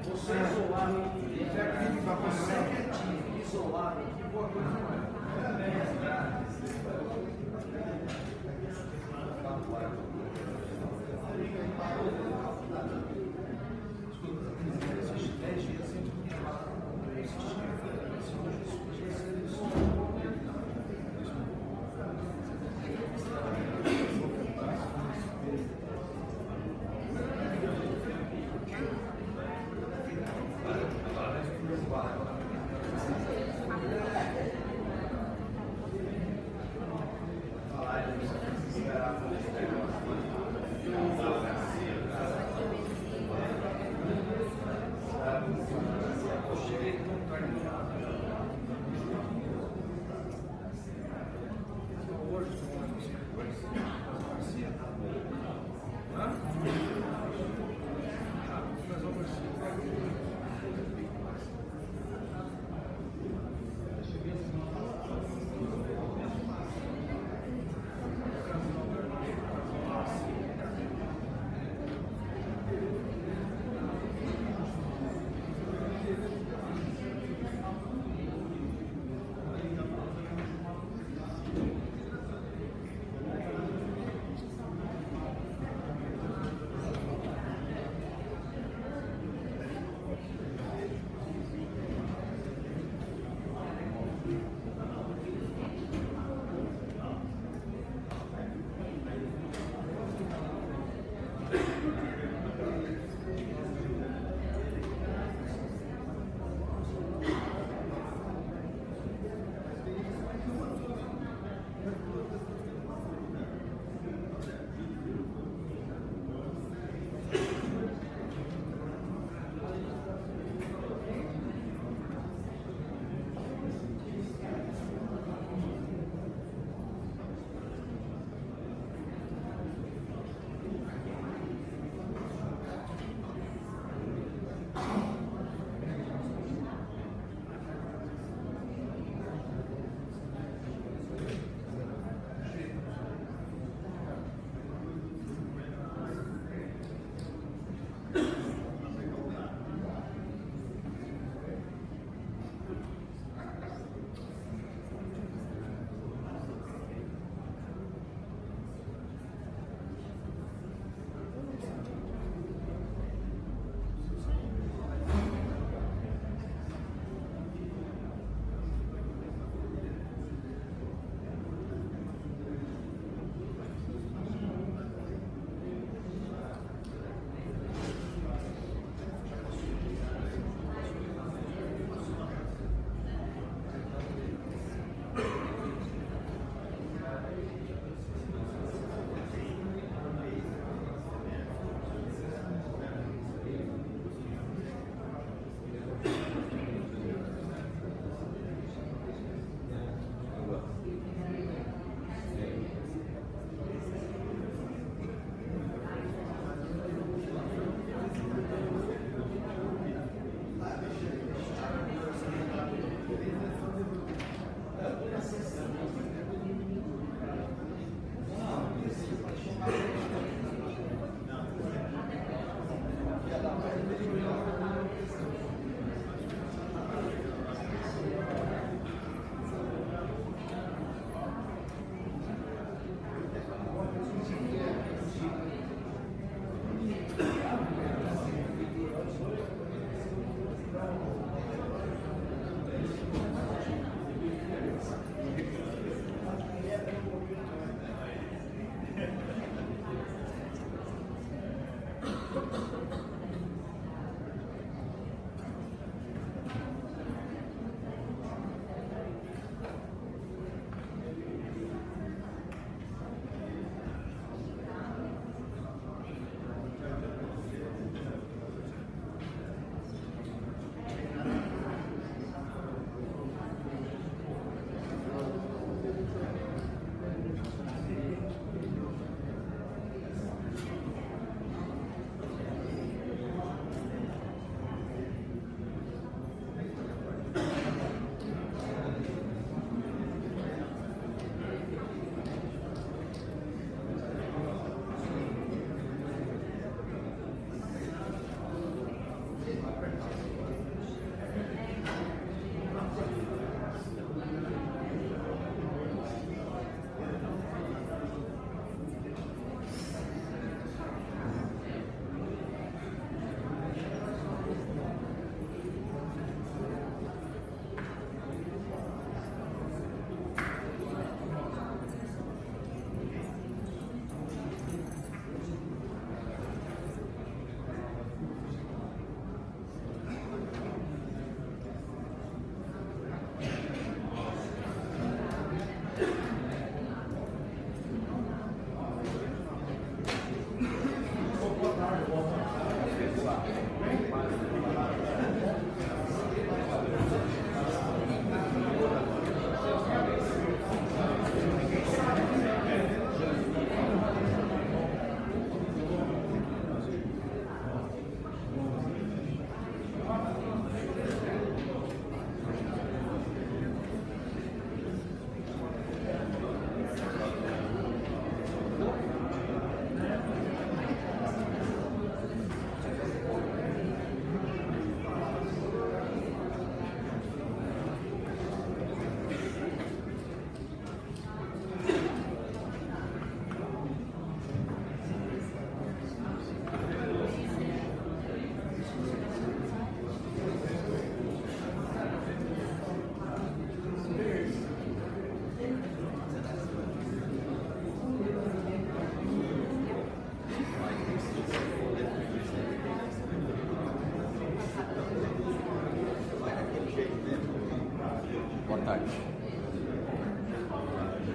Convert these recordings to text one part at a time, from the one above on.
Você isolado, você quietinho, isolado, que boa coisa não é.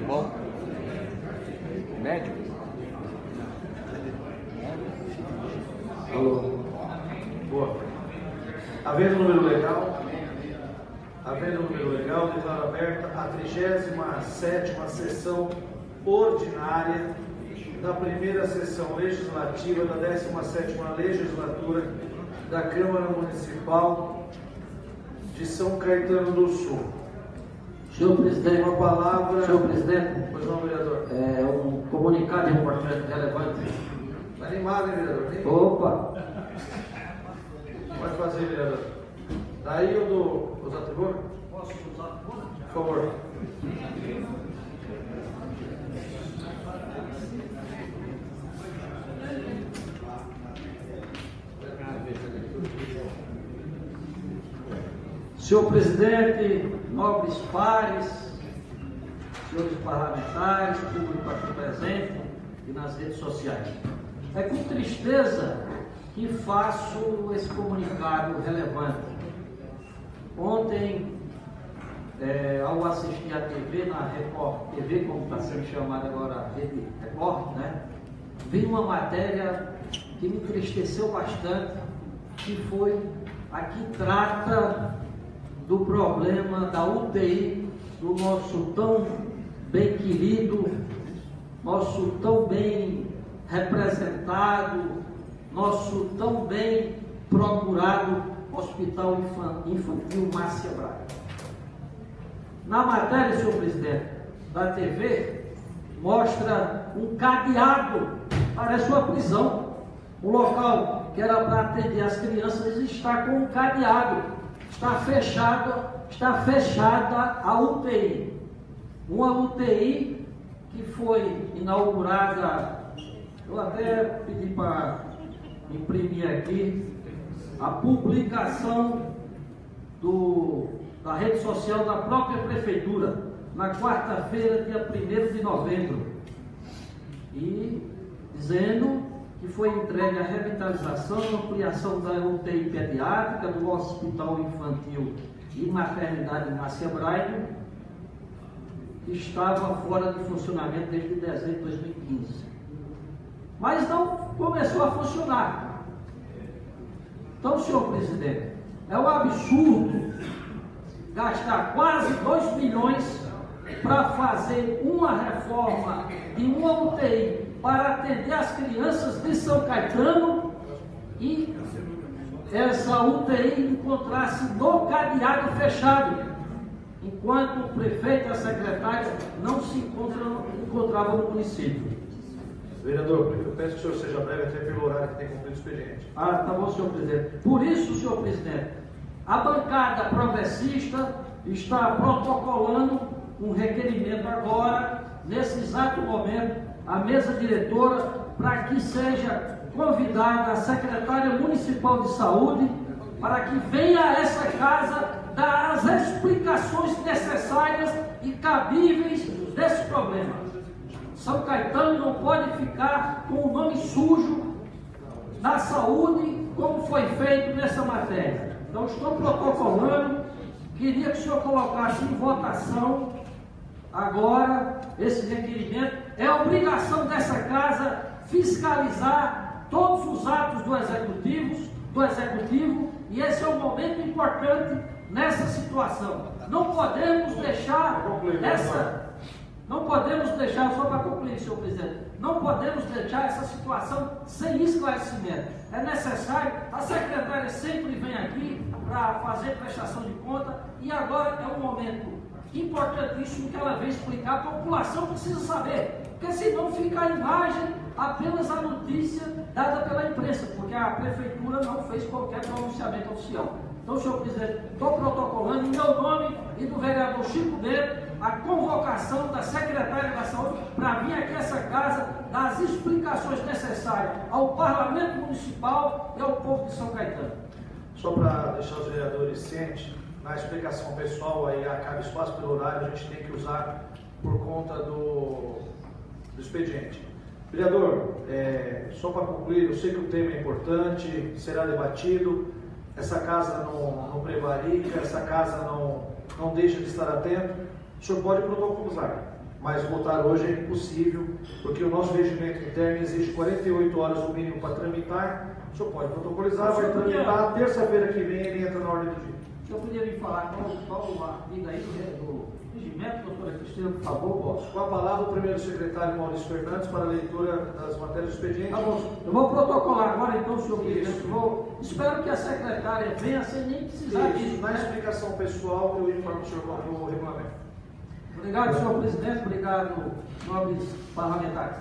Bom. Médico? Alô. Boa. Havendo número legal, declaro aberta a 37ª sessão ordinária da primeira sessão legislativa da 17ª legislatura da Câmara Municipal de São Caetano do Sul. Senhor presidente, Uma palavra. senhor presidente, Pois não, vereador. um comunicado importante, relevante. Está animado, hein, vereador? Opa! Pode fazer, vereador. Daí eu dou os atributos? Posso usar a tribuna? Por favor. Senhor presidente, nobres pares, senhores parlamentares, público aqui presente e nas redes sociais. É com tristeza que faço esse comunicado relevante. Ontem, ao assistir a TV, na Record TV, como está sendo chamada agora a Rede Record, né, vi uma matéria que me entristeceu bastante, que foi a que trata do problema da UTI do nosso tão bem querido, nosso tão bem representado, nosso tão bem procurado Hospital Infantil Márcia Braga. Na matéria, senhor presidente, da TV, mostra um cadeado, parece uma prisão. O local que era para atender as crianças está com um cadeado. Está fechada a UTI. Uma UTI que foi inaugurada, eu até pedi para imprimir aqui a publicação da rede social da própria prefeitura, na quarta-feira, dia 1º de novembro, e dizendo que foi entregue a revitalização e ampliação da UTI pediátrica do Hospital Infantil e Maternidade Márcia Braga, que estava fora de funcionamento desde dezembro de 2015. Mas não começou a funcionar. Então, senhor presidente, é um absurdo gastar quase 2 milhões para fazer uma reforma de uma UTI para atender as crianças de São Caetano e essa UTI encontrasse no cadeado fechado, enquanto o prefeito e a secretária não se encontravam no município. Vereador, eu peço que o senhor seja breve até pelo horário que tem cumprido o expediente. Ah, tá bom, senhor presidente. Por isso, senhor presidente, a bancada progressista está protocolando um requerimento agora, nesse exato momento, à mesa diretora, para que seja convidada a secretária municipal de saúde, para que venha a essa casa dar as explicações necessárias e cabíveis desse problema. São Caetano não pode ficar com o nome sujo na saúde, como foi feito nessa matéria. Então, estou protocolando, queria que o senhor colocasse em votação agora esse requerimento. É obrigação dessa casa fiscalizar todos os atos do executivo, e esse é um momento importante nessa situação. Não podemos deixar só para concluir, senhor presidente, não podemos deixar essa situação sem esclarecimento. É necessário, a secretária sempre vem aqui para fazer prestação de conta, e agora é um momento importantíssimo que ela vem explicar. A população precisa saber, porque senão fica a imagem apenas a notícia dada pela imprensa, porque a prefeitura não fez qualquer pronunciamento oficial. Então, senhor presidente, estou protocolando em meu nome e do vereador Chico Neto a convocação da secretária da saúde para vir aqui a essa casa dar as explicações necessárias ao parlamento municipal e ao povo de São Caetano. Só para deixar os vereadores cientes, na explicação pessoal aí acaba espaço pelo horário, a gente tem que usar por conta do expediente. Vereador, só para concluir, eu sei que o tema é importante, será debatido, essa casa não prevarica, essa casa não deixa de estar atento, o senhor pode protocolizar. mas votar hoje é impossível, porque o nosso regimento interno exige 48 horas no mínimo para tramitar. O senhor pode protocolizar, vai tramitar, terça-feira que vem ele entra na ordem do dia. O senhor podia me falar qual o artigo aí do regimento, doutora Cristina, por favor? Posso. Com a palavra, o primeiro secretário Maurício Fernandes para a leitura das matérias do expediente. Tá bom. Eu vou protocolar agora, então, senhor presidente. Espero que a secretária venha sem nem precisar disso. Na explicação pessoal, eu informo o senhor qual é o regulamento. Obrigado, senhor presidente. Obrigado, nobres parlamentares.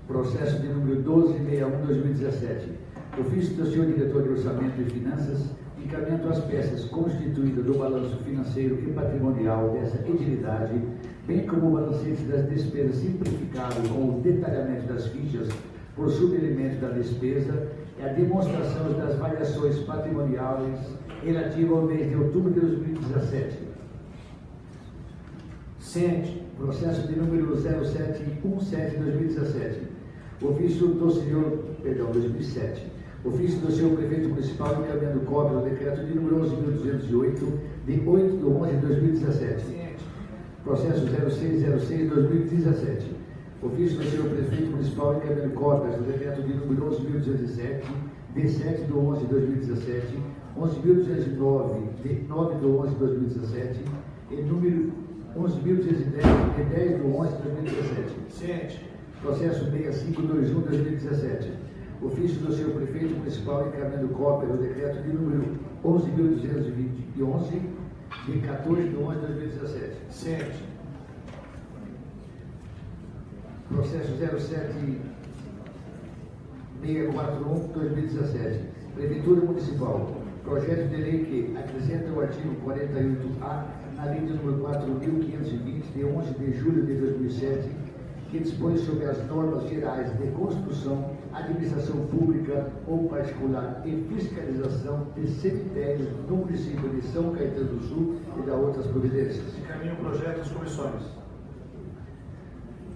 Processo de número 1261/2017. Ofício do senhor diretor de Orçamento e Finanças, encaminhando as peças constituídas do balanço financeiro e patrimonial dessa entidade, bem como o balancete das despesas simplificado com o detalhamento das fichas por subelementos da despesa e a demonstração das variações patrimoniais relativas ao mês de outubro de 2017. Ciente. Processo de número 0717/2017. Ofício do senhor, 2007. Ofício do senhor prefeito municipal encaminhando cópia do decreto de número 11.208, de 8/11/2017. Ciente. Processo 0606/2017. Ofício do senhor prefeito municipal encaminhando cópias do decreto de número 11.207, de 7/11/2017, 11.209, de 9/11/2017 e número 11.210, de 10/11/2017. Ciente. Processo 6521/2017. Ofício do senhor prefeito municipal encaminhando cópia do decreto de número 11.211, de 14/11/2017. Ciente. Processo 07641/2017. Prefeitura Municipal. Projeto de lei que acrescenta o artigo 48A na lei de número 4.520, de 11 de julho de 2007, que dispõe sobre as normas gerais de construção, administração pública ou particular e fiscalização de cemitérios no município de São Caetano do Sul e da outras providências. Encaminho o projeto às comissões.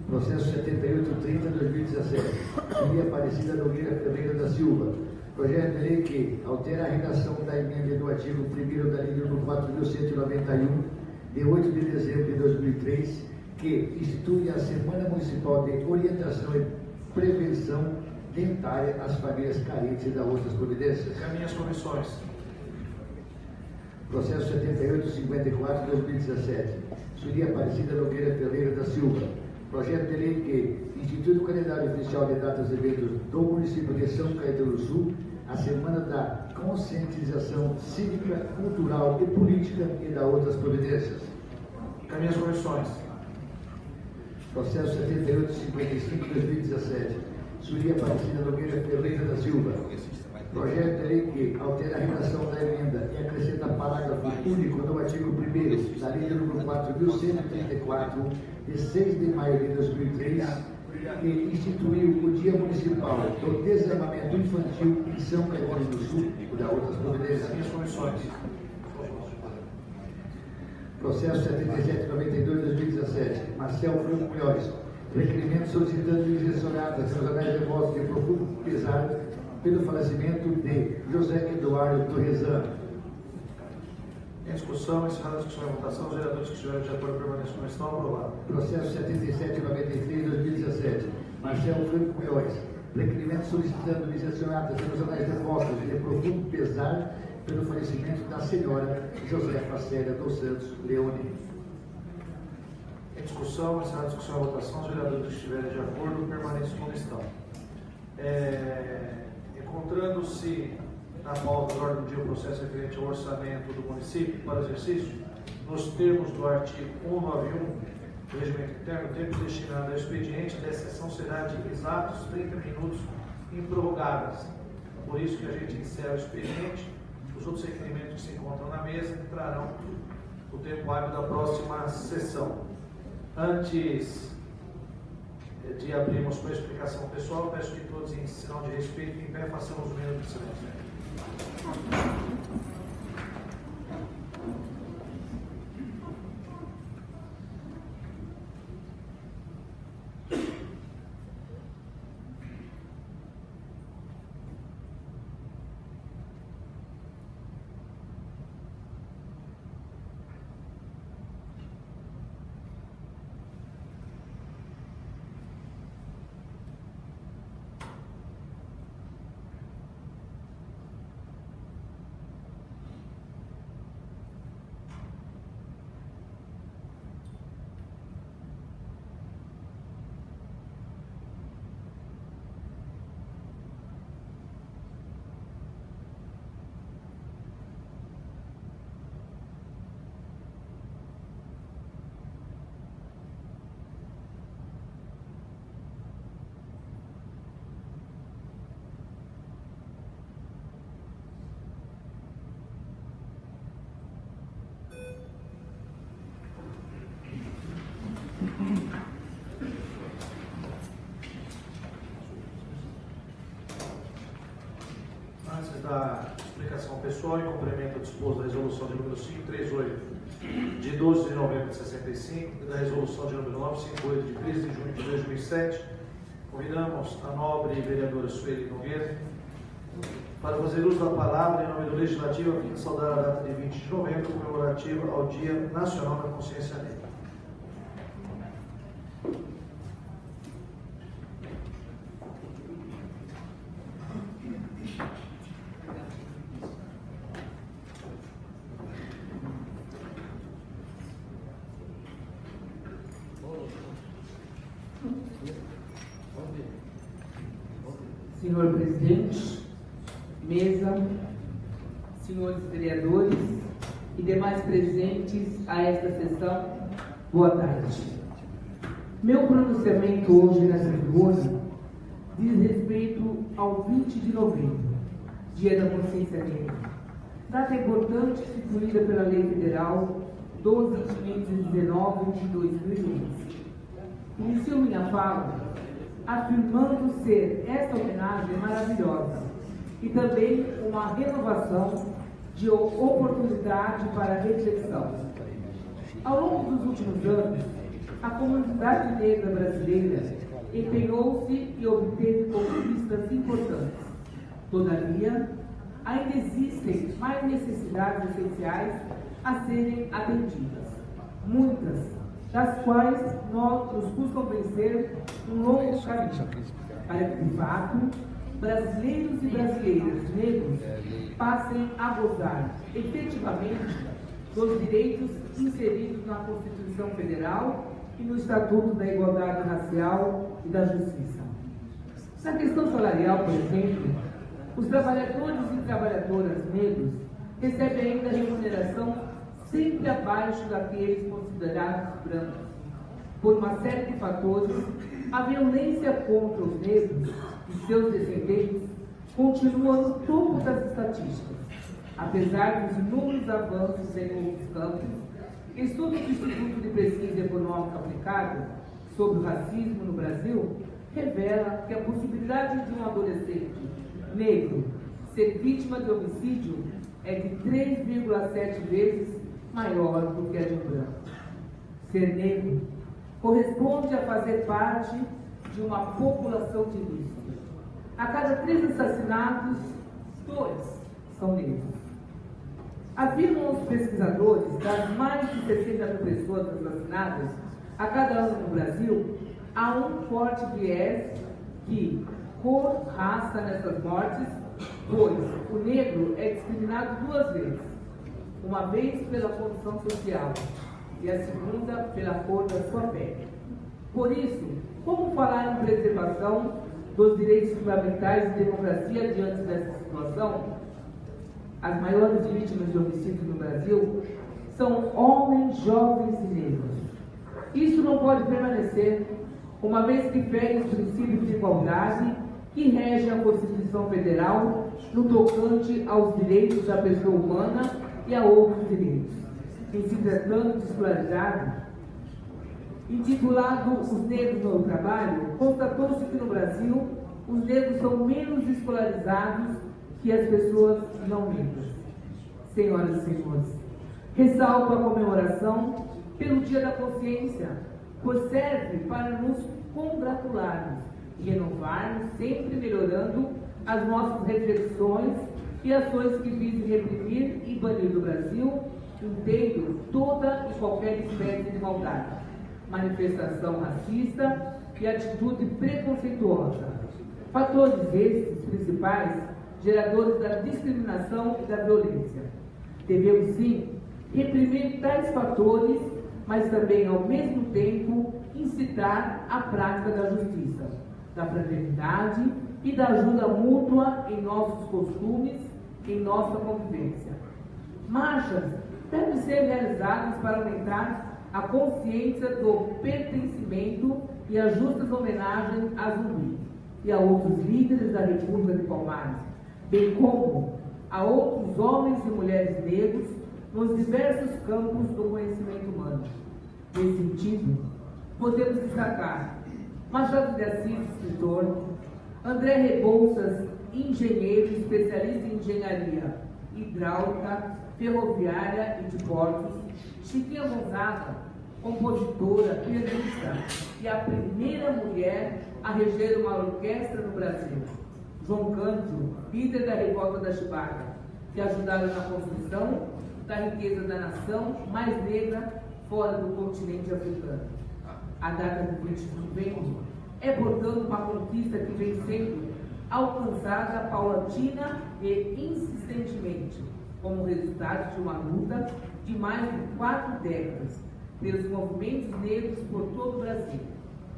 Processo 7830/2017. Maria Aparecida Nogueira Ferreira da Silva. Projeto de lei que altera a redação da emenda do artigo 1º da lei número 4.191, de 8 de dezembro de 2003, que institui a Semana Municipal de Orientação e Prevenção Dentária às famílias carentes e da outras providências. Encaminho as comissões. Processo 7854/2017. Suria Aparecida Nogueira Ferreira da Silva. Projeto de lei que institui o calendário oficial de datas e eventos do município de São Caetano do Sul a Semana da Conscientização Cívica, Cultural e Política e da outras providências. Encaminho as comissões. Processo 7855/2017. Suria Aparecida Nogueira Ferreira da Silva. Projeto de lei que altera a redação da emenda e acrescenta parágrafo único no artigo 1º da lei número 4.134, de 6 de maio de 2003, que instituiu o Dia Municipal do Desarmamento Infantil em São Caetano do Sul e da outras providências. Encaminho as comissões. Processo 7792/2017. Marcel Franco Munhoz. Requerimento solicitando licenciado aos anais de votos de profundo pesar pelo falecimento de José Eduardo Torrezano. Em discussão, encerrada a discussão e votação, os vereadores que estiverem de acordo permaneçam como estão. Aprovado. Processo 7793/2017. Marcel Franco Munhoz. Requerimento solicitando licenciado aos anais de votos de profundo pesar pelo falecimento da senhora Josefa Célia dos Santos Leone. Em discussão, encerrada a discussão e votação, os vereadores que estiverem de acordo permaneçam como estão. Encontrando-se na pauta da ordem do dia o processo referente ao orçamento do município para o exercício, nos termos do artigo 191 do regimento interno, o tempo destinado ao expediente da sessão será de exatos 30 minutos improrrogáveis. Por isso que a gente encerra o expediente. Os outros requerimentos que se encontram na mesa entrarão no tempo hábil da próxima sessão. Antes de abrirmos com a explicação pessoal, peço que todos, em sinal de respeito, em pé, façamos um minuto de silêncio. Antes da explicação pessoal, em cumprimento ao disposto da resolução de número 538, de 12 de novembro de 65, e da resolução de número 958, de 13 de junho de 2007, convidamos a nobre vereadora Sueli Nogueira para fazer uso da palavra em nome do Legislativo, a fim de saudar a data de 20 de novembro, comemorativa ao Dia Nacional da Consciência Negra. Senhor presidente, mesa, senhores vereadores e demais presentes a esta sessão, boa tarde. Meu pronunciamento hoje nessa tribuna diz respeito ao 20 de novembro, Dia da Consciência Negra, data importante instituída pela Lei Federal 12.519 de 2011. Inicio minha fala afirmando ser esta homenagem maravilhosa e também uma renovação de oportunidade para reflexão. Ao longo dos últimos anos, a comunidade negra brasileira empenhou-se e obteve conquistas importantes. Todavia, ainda existem mais necessidades essenciais a serem atendidas, muitas das quais nos custam vencer um longo caminho, para que, de fato, brasileiros e brasileiras negros passem a gozar efetivamente dos direitos inseridos na Constituição Federal e no Estatuto da Igualdade Racial e da Justiça. Na questão salarial, por exemplo, os trabalhadores e trabalhadoras negros recebem ainda remuneração sempre abaixo daqueles considerados brancos. Por uma série de fatores, a violência contra os negros e seus descendentes continua no topo das estatísticas, apesar dos inúmeros avanços em outros campos. Estudo do Instituto de Pesquisa Econômica Aplicada sobre o racismo no Brasil revela que a possibilidade de um adolescente negro ser vítima de homicídio é de 3,7 vezes maior do que a de um branco. Ser negro corresponde a fazer parte de uma população de risco. A cada 3 assassinatos, 2 são negros. Afirmam os pesquisadores, das mais de 60 mil pessoas assassinadas a cada ano no Brasil, há um forte viés que cor, raça nessas mortes, pois o negro é discriminado 2 vezes. Uma vez pela condição social e a segunda pela cor da sua pele. Por isso, como falar em preservação dos direitos fundamentais e democracia diante dessa situação? As maiores vítimas de homicídio no Brasil são homens, jovens e negros. Isso não pode permanecer, uma vez que fere os princípios de igualdade que regem a Constituição Federal no tocante aos direitos da pessoa humana e a outros direitos. Em se tratando de escolaridade, intitulado Os Negros no Trabalho, constatou-se que no Brasil os negros são menos escolarizados que as pessoas não negras. Senhoras e senhores, ressalto a comemoração pelo Dia da Consciência, pois serve para nos congratularmos e renovarmos, sempre melhorando as nossas reflexões e ações que visem reprimir e banir do Brasil inteiro toda e qualquer espécie de maldade, manifestação racista e atitude preconceituosa. Fatores estes principais geradores da discriminação e da violência. Devemos sim reprimir tais fatores, mas também ao mesmo tempo incitar a prática da justiça, da fraternidade e da ajuda mútua em nossos costumes, em nossa convivência. Marchas devem ser realizadas para aumentar a consciência do pertencimento e as justas homenagens a Zumbi e a outros líderes da República de Palmares, bem como a outros homens e mulheres negros nos diversos campos do conhecimento humano. Nesse sentido, podemos destacar Machado de Assis, escritor, André Rebouças, engenheiro, especialista em engenharia hidráulica, ferroviária e de portos, Chiquinha Gonzaga, compositora, pianista e a primeira mulher a reger uma orquestra no Brasil, João Cândido, líder da revolta da Chibata, que ajudaram na construção da riqueza da nação mais negra fora do continente africano. A data de 20 de novembro é, portanto, uma conquista que vem sendo alcançada paulatina e insistentemente, como resultado de uma luta de mais de 4 décadas pelos movimentos negros por todo o Brasil.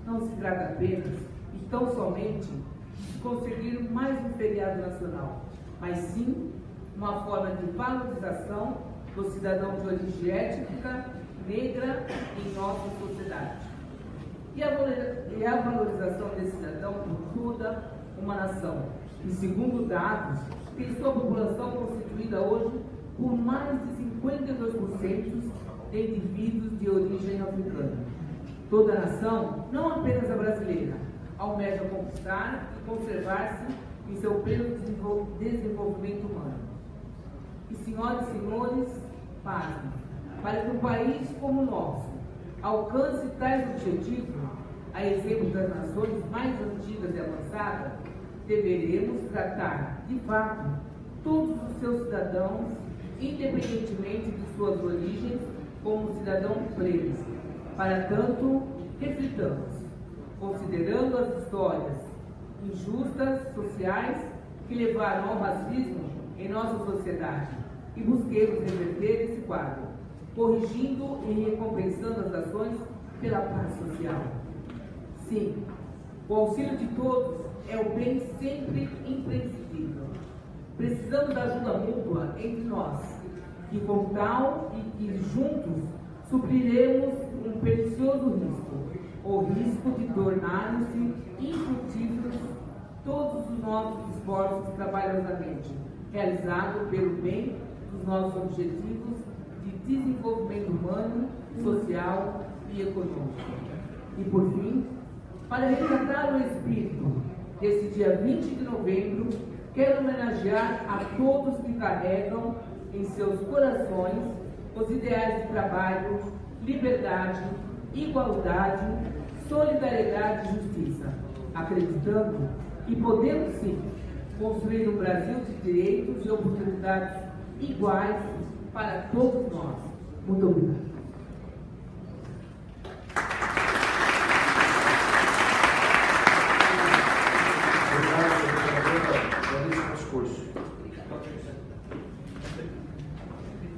Não se trata apenas e tão somente de conseguir mais um feriado nacional, mas sim uma forma de valorização do cidadão de origem étnica negra em nossa sociedade. E a valorização desse cidadão por toda uma nação, que, segundo dados, tem sua população constituída hoje por mais de 52% de indivíduos de origem africana. Toda a nação, não apenas a brasileira, almeja conquistar e conservar-se em seu pleno desenvolvimento humano. E, senhoras e senhores, pasmem, para que um país como o nosso alcance tais objetivos, a exemplo das nações mais antigas e avançadas, deveremos tratar, de fato, todos os seus cidadãos, independentemente de suas origens, como cidadãos plenos. Para tanto, reflitamos, considerando as histórias injustas, sociais, que levaram ao racismo em nossa sociedade, e busquemos reverter esse quadro, corrigindo e recompensando as ações pela paz social. Sim, o auxílio de todos é o bem sempre imprescindível. Precisamos da ajuda mútua entre nós, e com tal e que juntos supriremos um precioso risco, o risco de tornarem-se infrutíferos todos os nossos esforços trabalhosamente, realizados pelo bem dos nossos objetivos de desenvolvimento humano, social e econômico. E por fim, para resgatar o espírito desse dia 20 de novembro, quero homenagear a todos que carregam em seus corações os ideais de trabalho, liberdade, igualdade, solidariedade e justiça, acreditando que podemos sim construir um Brasil de direitos e oportunidades iguais para todos nós. Muito obrigado.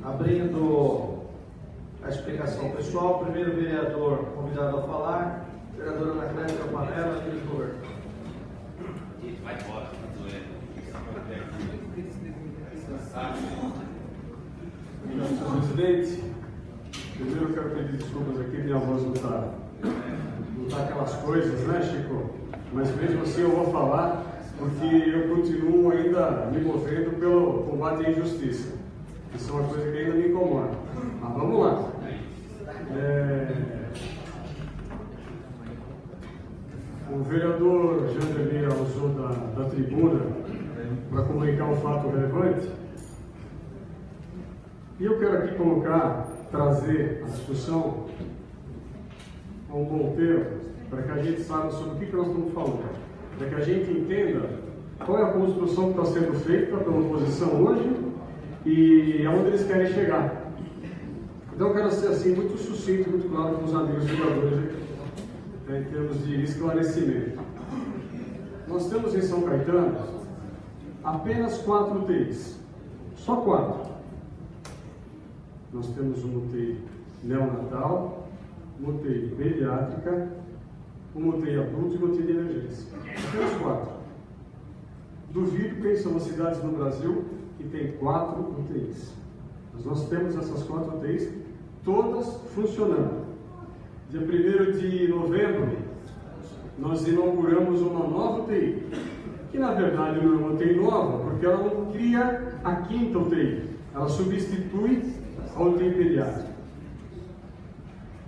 Abrindo a explicação pessoal, o primeiro vereador convidado a falar, vereadora Ana Clélia Campanella, líder do governo. Vai embora, Senhor presidente, primeiro eu quero pedir desculpas aqui, minha voz não está aquelas coisas, né, Chico? Mas mesmo assim eu vou falar, porque eu continuo ainda me movendo pelo combate à injustiça. Isso é uma coisa que ainda me incomoda. Mas vamos lá. O vereador Jandermeira usou da tribuna para comunicar um fato relevante. E eu quero aqui trazer a discussão a um bom termo, para que a gente saiba sobre o que nós estamos falando. Para que a gente entenda qual é a construção que está sendo feita pela oposição hoje e aonde eles querem chegar. Então eu quero ser assim muito sucinto, muito claro com os amigos vereadores aqui, em termos de esclarecimento. Nós temos em São Caetano apenas 4 UTIs, só 4. Nós temos uma UTI neonatal, uma UTI pediátrica, uma UTI adulto e uma UTI de emergência. Apenas 4. Duvido quem são as cidades no Brasil que tem 4 UTIs. Mas nós temos essas 4 UTIs, todas funcionando. Dia 1º de novembro, nós inauguramos uma nova UTI, que na verdade não é uma UTI nova, porque ela não cria a 5ª UTI, ela substitui a UTI pediátrica.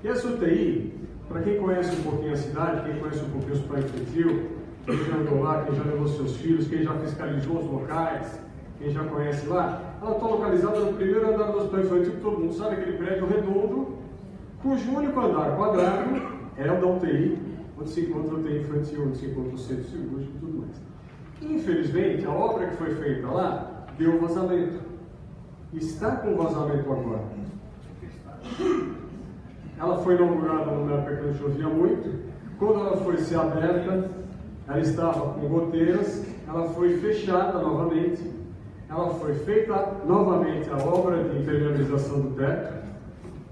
E essa UTI, Para quem conhece um pouquinho a cidade, quem conhece um pouquinho o hospital infantil, quem já andou lá, quem já levou seus filhos, quem já fiscalizou os locais, quem já conhece lá, ela está localizada no primeiro andar do hospital infantil, que todo mundo sabe, aquele prédio redondo, cujo único andar quadrado é o da UTI, onde se encontra a UTI infantil, onde se encontra o centro cirúrgico e tudo mais. Infelizmente, a obra que foi feita lá deu vazamento. Está com vazamento agora. Ela foi inaugurada numa época que não chovia muito. Quando ela foi ser aberta, ela estava com goteiras, ela foi fechada novamente, ela foi feita novamente a obra de impermeabilização do teto.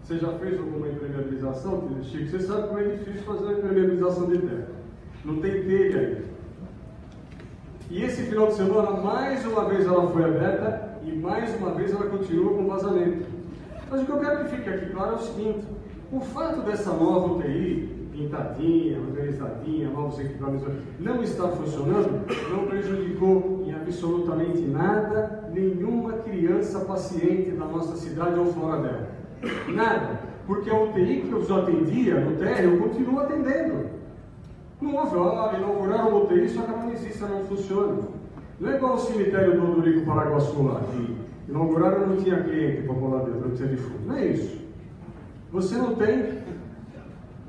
Você já fez alguma impermeabilização, Chico? Você sabe como é difícil fazer uma impermeabilização de teto. Não tem telha aí. E esse final de semana, mais uma vez ela foi aberta e mais uma vez ela continua com vazamento. Mas o que eu quero que fique aqui claro é o seguinte: o fato dessa nova UTI, pintadinha, organizadinha, novos equipamentos, não estar funcionando, não prejudicou em absolutamente nada nenhuma criança paciente da nossa cidade ou fora dela. Nada, porque a UTI que eu já atendia no térreo, eu continuo atendendo. Não houve, inauguraram uma UTI, só que ela não existe, ela não funciona. Não é igual o cemitério do Odorico Paraguaçu lá, que inauguraram e não tinha cliente para pôr lá dentro, não tinha defunto. Não é isso. Você não tem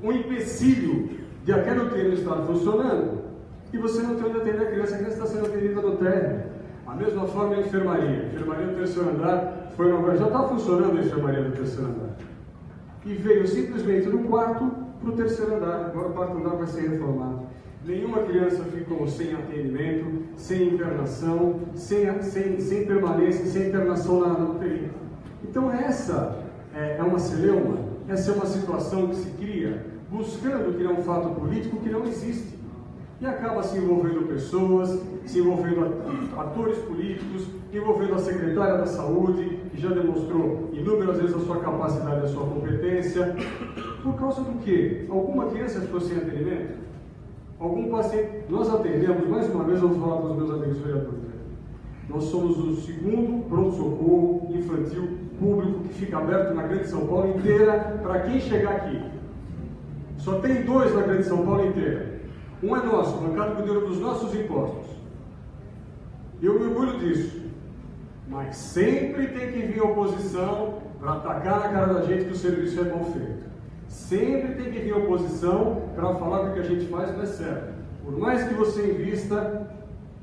um empecilho de aquela UTI não estar funcionando e você não tem onde atender a criança está sendo atendida no térreo. A mesma forma a enfermaria do terceiro andar foi inaugurada, já está funcionando a enfermaria do terceiro andar. E veio simplesmente do quarto para o terceiro andar, agora o quarto andar vai ser reformado. Nenhuma criança ficou sem atendimento, sem internação, sem permanência, sem internação na UTI. Então essa é uma celeuma, essa é uma situação que se cria buscando criar um fato político que não existe. E acaba se envolvendo pessoas, se envolvendo atores políticos, envolvendo a secretária da Saúde, que já demonstrou inúmeras vezes a sua capacidade e a sua competência. Por causa do quê? Alguma criança ficou sem atendimento? Algum paciente? Nós atendemos, mais uma vez eu vou falar para os meus amigos vereadores, nós somos o segundo pronto-socorro infantil público que fica aberto na Grande São Paulo inteira para quem chegar aqui. Só tem 2 na Grande São Paulo inteira. Um é nosso, bancado com o dinheiro dos nossos impostos. E eu me orgulho disso. Mas sempre tem que vir a oposição para atacar na cara da gente que o serviço é mal feito. Sempre tem que vir a oposição para falar que o que a gente faz não é certo. Por mais que você invista,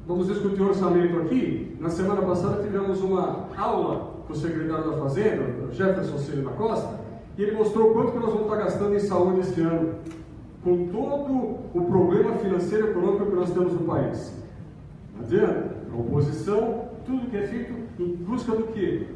vamos discutir o orçamento aqui. Na semana passada tivemos uma aula com o secretário da Fazenda, o Jefferson Cílio da Costa, e ele mostrou quanto que nós vamos estar gastando em saúde este ano, com todo o problema financeiro e econômico que nós temos no país. Não adianta? A oposição, tudo que é feito em busca do quê?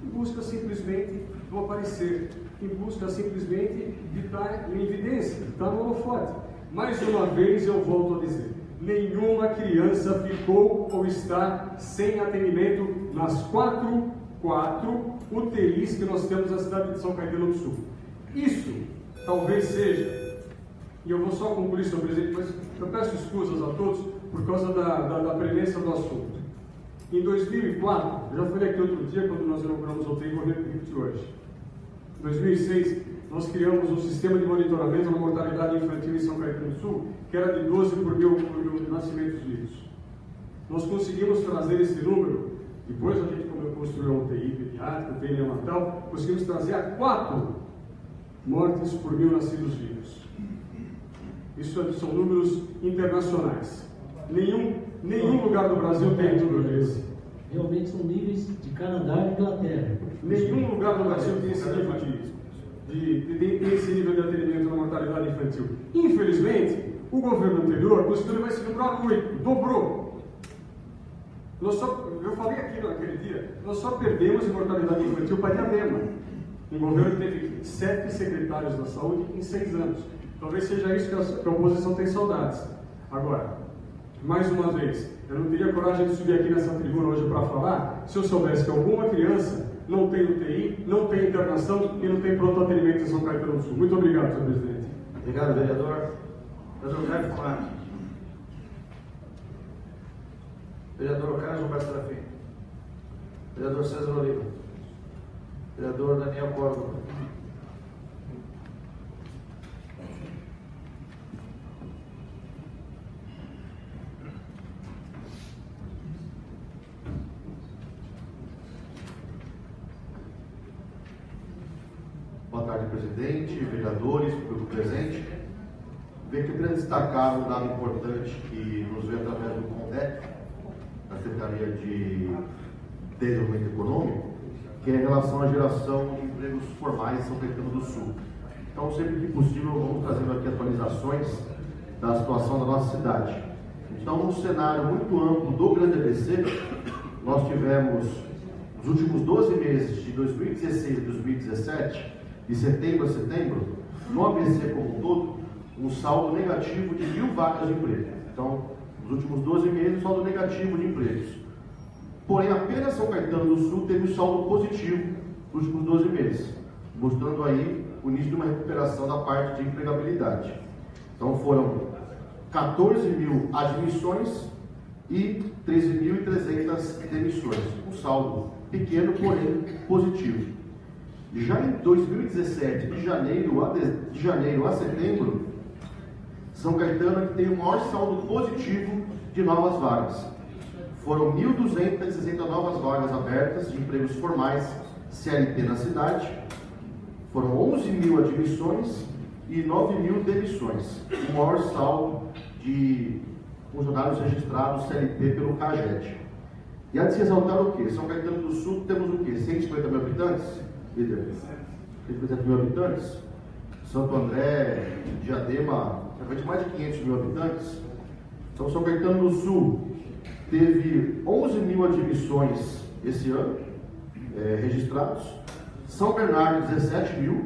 Em busca simplesmente do aparecer, em busca simplesmente de estar em evidência, de estar no holofote. Mais uma vez eu volto a dizer, nenhuma criança ficou ou está sem atendimento nas 4 UTIs que nós temos na cidade de São Caetano do Sul. Isso talvez seja, e eu vou só concluir, senhor presidente, mas eu peço excusas a todos por causa da presença do assunto. Em 2004, eu já falei aqui outro dia, quando nós inauguramos o UTI, vou repetir hoje. Em 2006, nós criamos um sistema de monitoramento da mortalidade infantil em São Caetano do Sul, que era de 12 por mil nascimentos vivos. Nós conseguimos trazer esse número, depois a gente construiu a UTI pediátrica, UTI neonatal, conseguimos trazer a 4 mortes por 1000 nascidos vivos. Isso são números internacionais. Nenhum lugar do Brasil tem tudo isso. Realmente são níveis de Canadá e Inglaterra. Nenhum lugar do Brasil tem esse nível de atendimento na mortalidade infantil. Infelizmente, o governo anterior conseguiu levar esse número a 8, dobrou. Eu falei aqui naquele dia, nós só perdemos em mortalidade infantil para Diadema. Um governo que teve 7 secretários da saúde em 6 anos. Talvez seja isso que a oposição tem saudades. Agora, mais uma vez, eu não teria coragem de subir aqui nessa tribuna hoje para falar se eu soubesse que alguma criança não tem UTI, não tem internação e não tem pronto atendimento em São Caetano do Sul. Muito obrigado, senhor presidente. Obrigado, vereador. Vereador Caio Flávio. Vereador Carlos Humberto Serafim. Vereador César Oliva. Vereador Daniel Córdoba. presidente, vereadores, público presente. Bem, que eu queria destacar um dado importante que nos veio através do CONDEC, da Secretaria de Desenvolvimento Econômico, que é em relação à geração de empregos formais em São Caetano do Sul. Então, sempre que possível, vamos trazendo aqui atualizações da situação da nossa cidade. Então, num cenário muito amplo do Grande ABC, nós tivemos, nos últimos 12 meses de 2016 e 2017, de setembro a setembro, no ABC como um todo, um saldo negativo de 1.000 vagas de emprego. Então, nos últimos 12 meses, saldo negativo de empregos. Porém, apenas São Caetano do Sul teve um saldo positivo nos últimos 12 meses, mostrando aí o início de uma recuperação da parte de empregabilidade. Então, foram 14.000 admissões e 13.300 demissões. Um saldo pequeno, porém positivo. Já em 2017, de janeiro a setembro, São Caetano tem o maior saldo positivo de novas vagas. Foram 1.260 novas vagas abertas de empregos formais CLT na cidade. Foram 11.000 admissões e 9.000 demissões. O maior saldo de funcionários registrados CLT pelo CAGED. E há de se ressaltar o quê? São Caetano do Sul temos o quê? 150 mil habitantes? Líder? 150 mil habitantes? Santo André, Diadema, realmente mais de 500 mil habitantes. Então, São Caetano do Sul teve 11.000 admissões esse ano, registrados. São Bernardo, 17.000,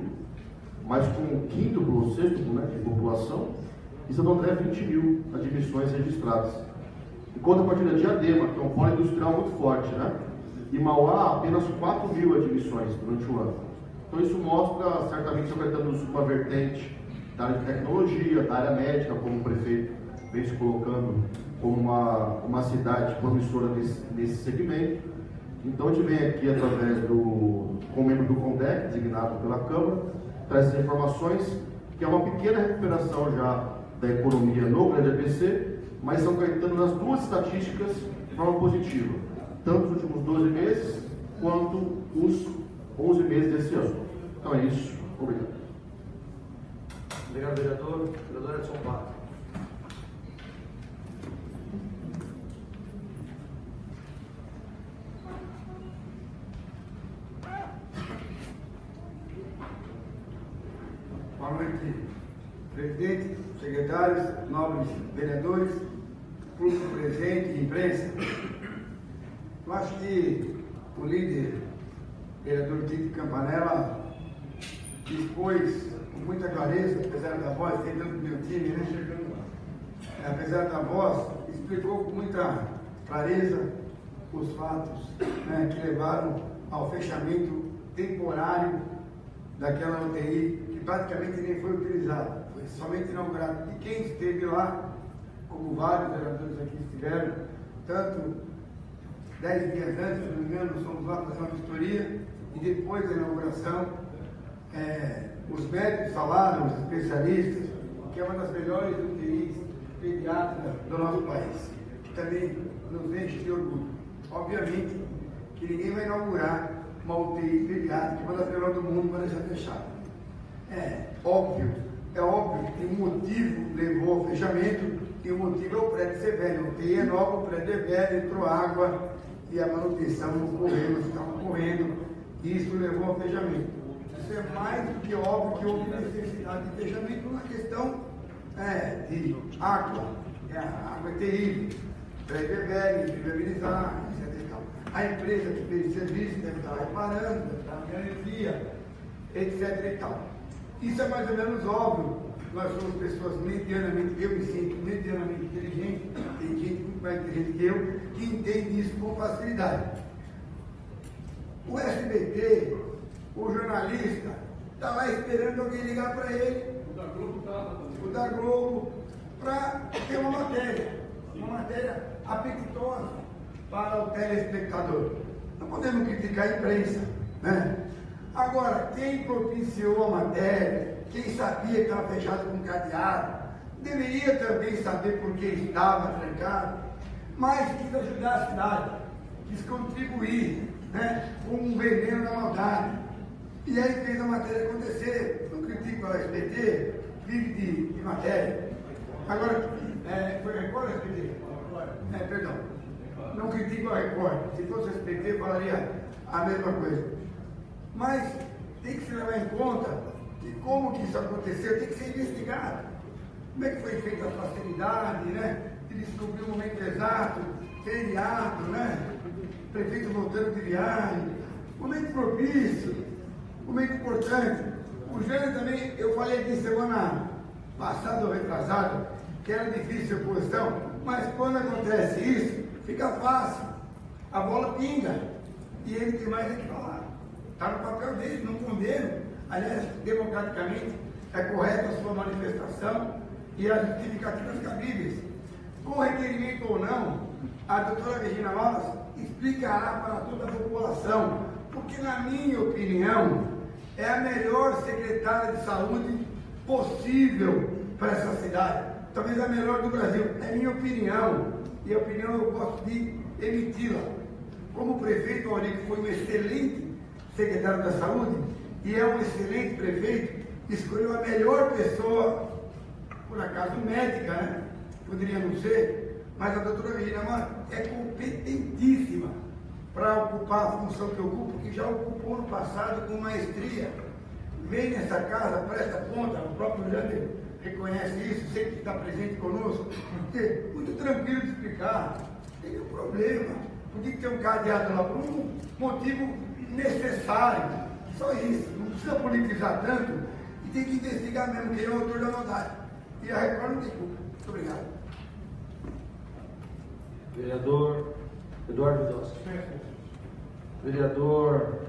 mas com o quíntuplo ou sextuplo, né, de população. E Santo André, 20.000 admissões registradas. Enquanto a partir da Diadema, que é um polo industrial muito forte, né? E Mauá, apenas 4.000 admissões durante o ano. Então isso mostra, certamente, São Caetano do Sul uma vertente da área de tecnologia, da área médica, como o prefeito vem se colocando como uma cidade promissora nesse segmento. Então a gente vem aqui através como membro do CONDEC, designado pela Câmara, traz essas informações, que é uma pequena recuperação já da economia no Grande ABC, mas São Caetano nas duas estatísticas de forma positiva, tanto nos últimos 12 meses, quanto os 11 meses desse ano. Então é isso. Obrigado. Obrigado, vereador. Vereador Edson Pato. Boa noite, presidente, secretários, nobres vereadores, público presente e imprensa. Eu acho que o líder, vereador Tito Campanella, expôs com muita clareza, apesar da voz, tem tanto meu time, né? Apesar da voz, explicou com muita clareza os fatos, né, que levaram ao fechamento temporário daquela UTI, que praticamente nem foi utilizada, foi somente inaugurada. E quem esteve lá, como vários vereadores aqui estiveram, tanto 10 dias antes, se não me engano, fomos lá fazer uma vistoria, e depois da inauguração, os médicos falaram, os especialistas, que é uma das melhores UTIs pediátricas do nosso país, que também nos enche de orgulho. Obviamente que ninguém vai inaugurar uma UTI pediátrica, uma das melhores do mundo, para deixar fechada. É óbvio que o motivo levou ao fechamento, e o motivo é o prédio ser velho. A UTI é nova, o prédio é velho, entrou água e a manutenção não ocorreu, estava ocorrendo, e isso levou ao fechamento. Isso é mais do que óbvio que houve necessidade de fechamento na questão de água. A água é terrível, o prédio é velho, viabilizar, etc. E tal. A empresa que fez o serviço deve estar reparando, deve estar na energia, etc. E tal. Isso é mais ou menos óbvio. Nós somos pessoas medianamente, eu me sinto medianamente inteligente, tem gente muito mais inteligente que eu, que entende isso com facilidade. O SBT, o jornalista, está lá esperando alguém ligar para ele, o da Globo, para ter uma matéria apetitosa para o telespectador. Não podemos criticar a imprensa, né? Agora, quem propiciou a matéria, quem sabia que estava fechado com cadeado, deveria também saber por que estava trancado, mas quis ajudar a cidade, quis contribuir, né, com um veneno da maldade. E aí fez a matéria acontecer. Não critico a SBT, vive de matéria. Agora, foi a Record ou a SBT? Perdão. Não critico a Record. Se fosse a SBT, falaria a mesma coisa. Mas tem que se levar em conta que como que isso aconteceu, tem que ser investigado. Como é que foi feita a facilidade, né? De descobrir o momento exato, feriado, né? Prefeito voltando de viagem, momento propício, momento importante. O Jânio também, eu falei aqui semana passada ou retrasada, que era difícil a oposição, mas quando acontece isso, fica fácil. A bola pinga. E ele tem mais o que falar. Está no papel dele, não condeno. Aliás, democraticamente, é correta a sua manifestação e as justificativas cabíveis. Com requerimento ou não, a doutora Regina Wallace explicará para toda a população, porque, na minha opinião, é a melhor secretária de saúde possível para essa cidade. Talvez a melhor do Brasil. É minha opinião. E a opinião eu gosto de emiti-la. Como o prefeito Aurico foi um excelente secretário da saúde e é um excelente prefeito, escolheu a melhor pessoa, por acaso médica, né? Poderia não ser, mas a doutora Regina Wallace é competentíssima para ocupar a função que ocupa, que já ocupou no passado com maestria. Vem nessa casa, presta conta, o próprio Jander reconhece isso, sempre está presente conosco. Muito tranquilo de explicar, não tem nenhum problema. Por que tem um cadeado lá? Por um motivo necessário. Só isso, não precisa politizar tanto e tem que investigar mesmo quem é o autor da maldade. E a Record não tem culpa. Muito obrigado. Vereador Eduardo Dossi. Vereador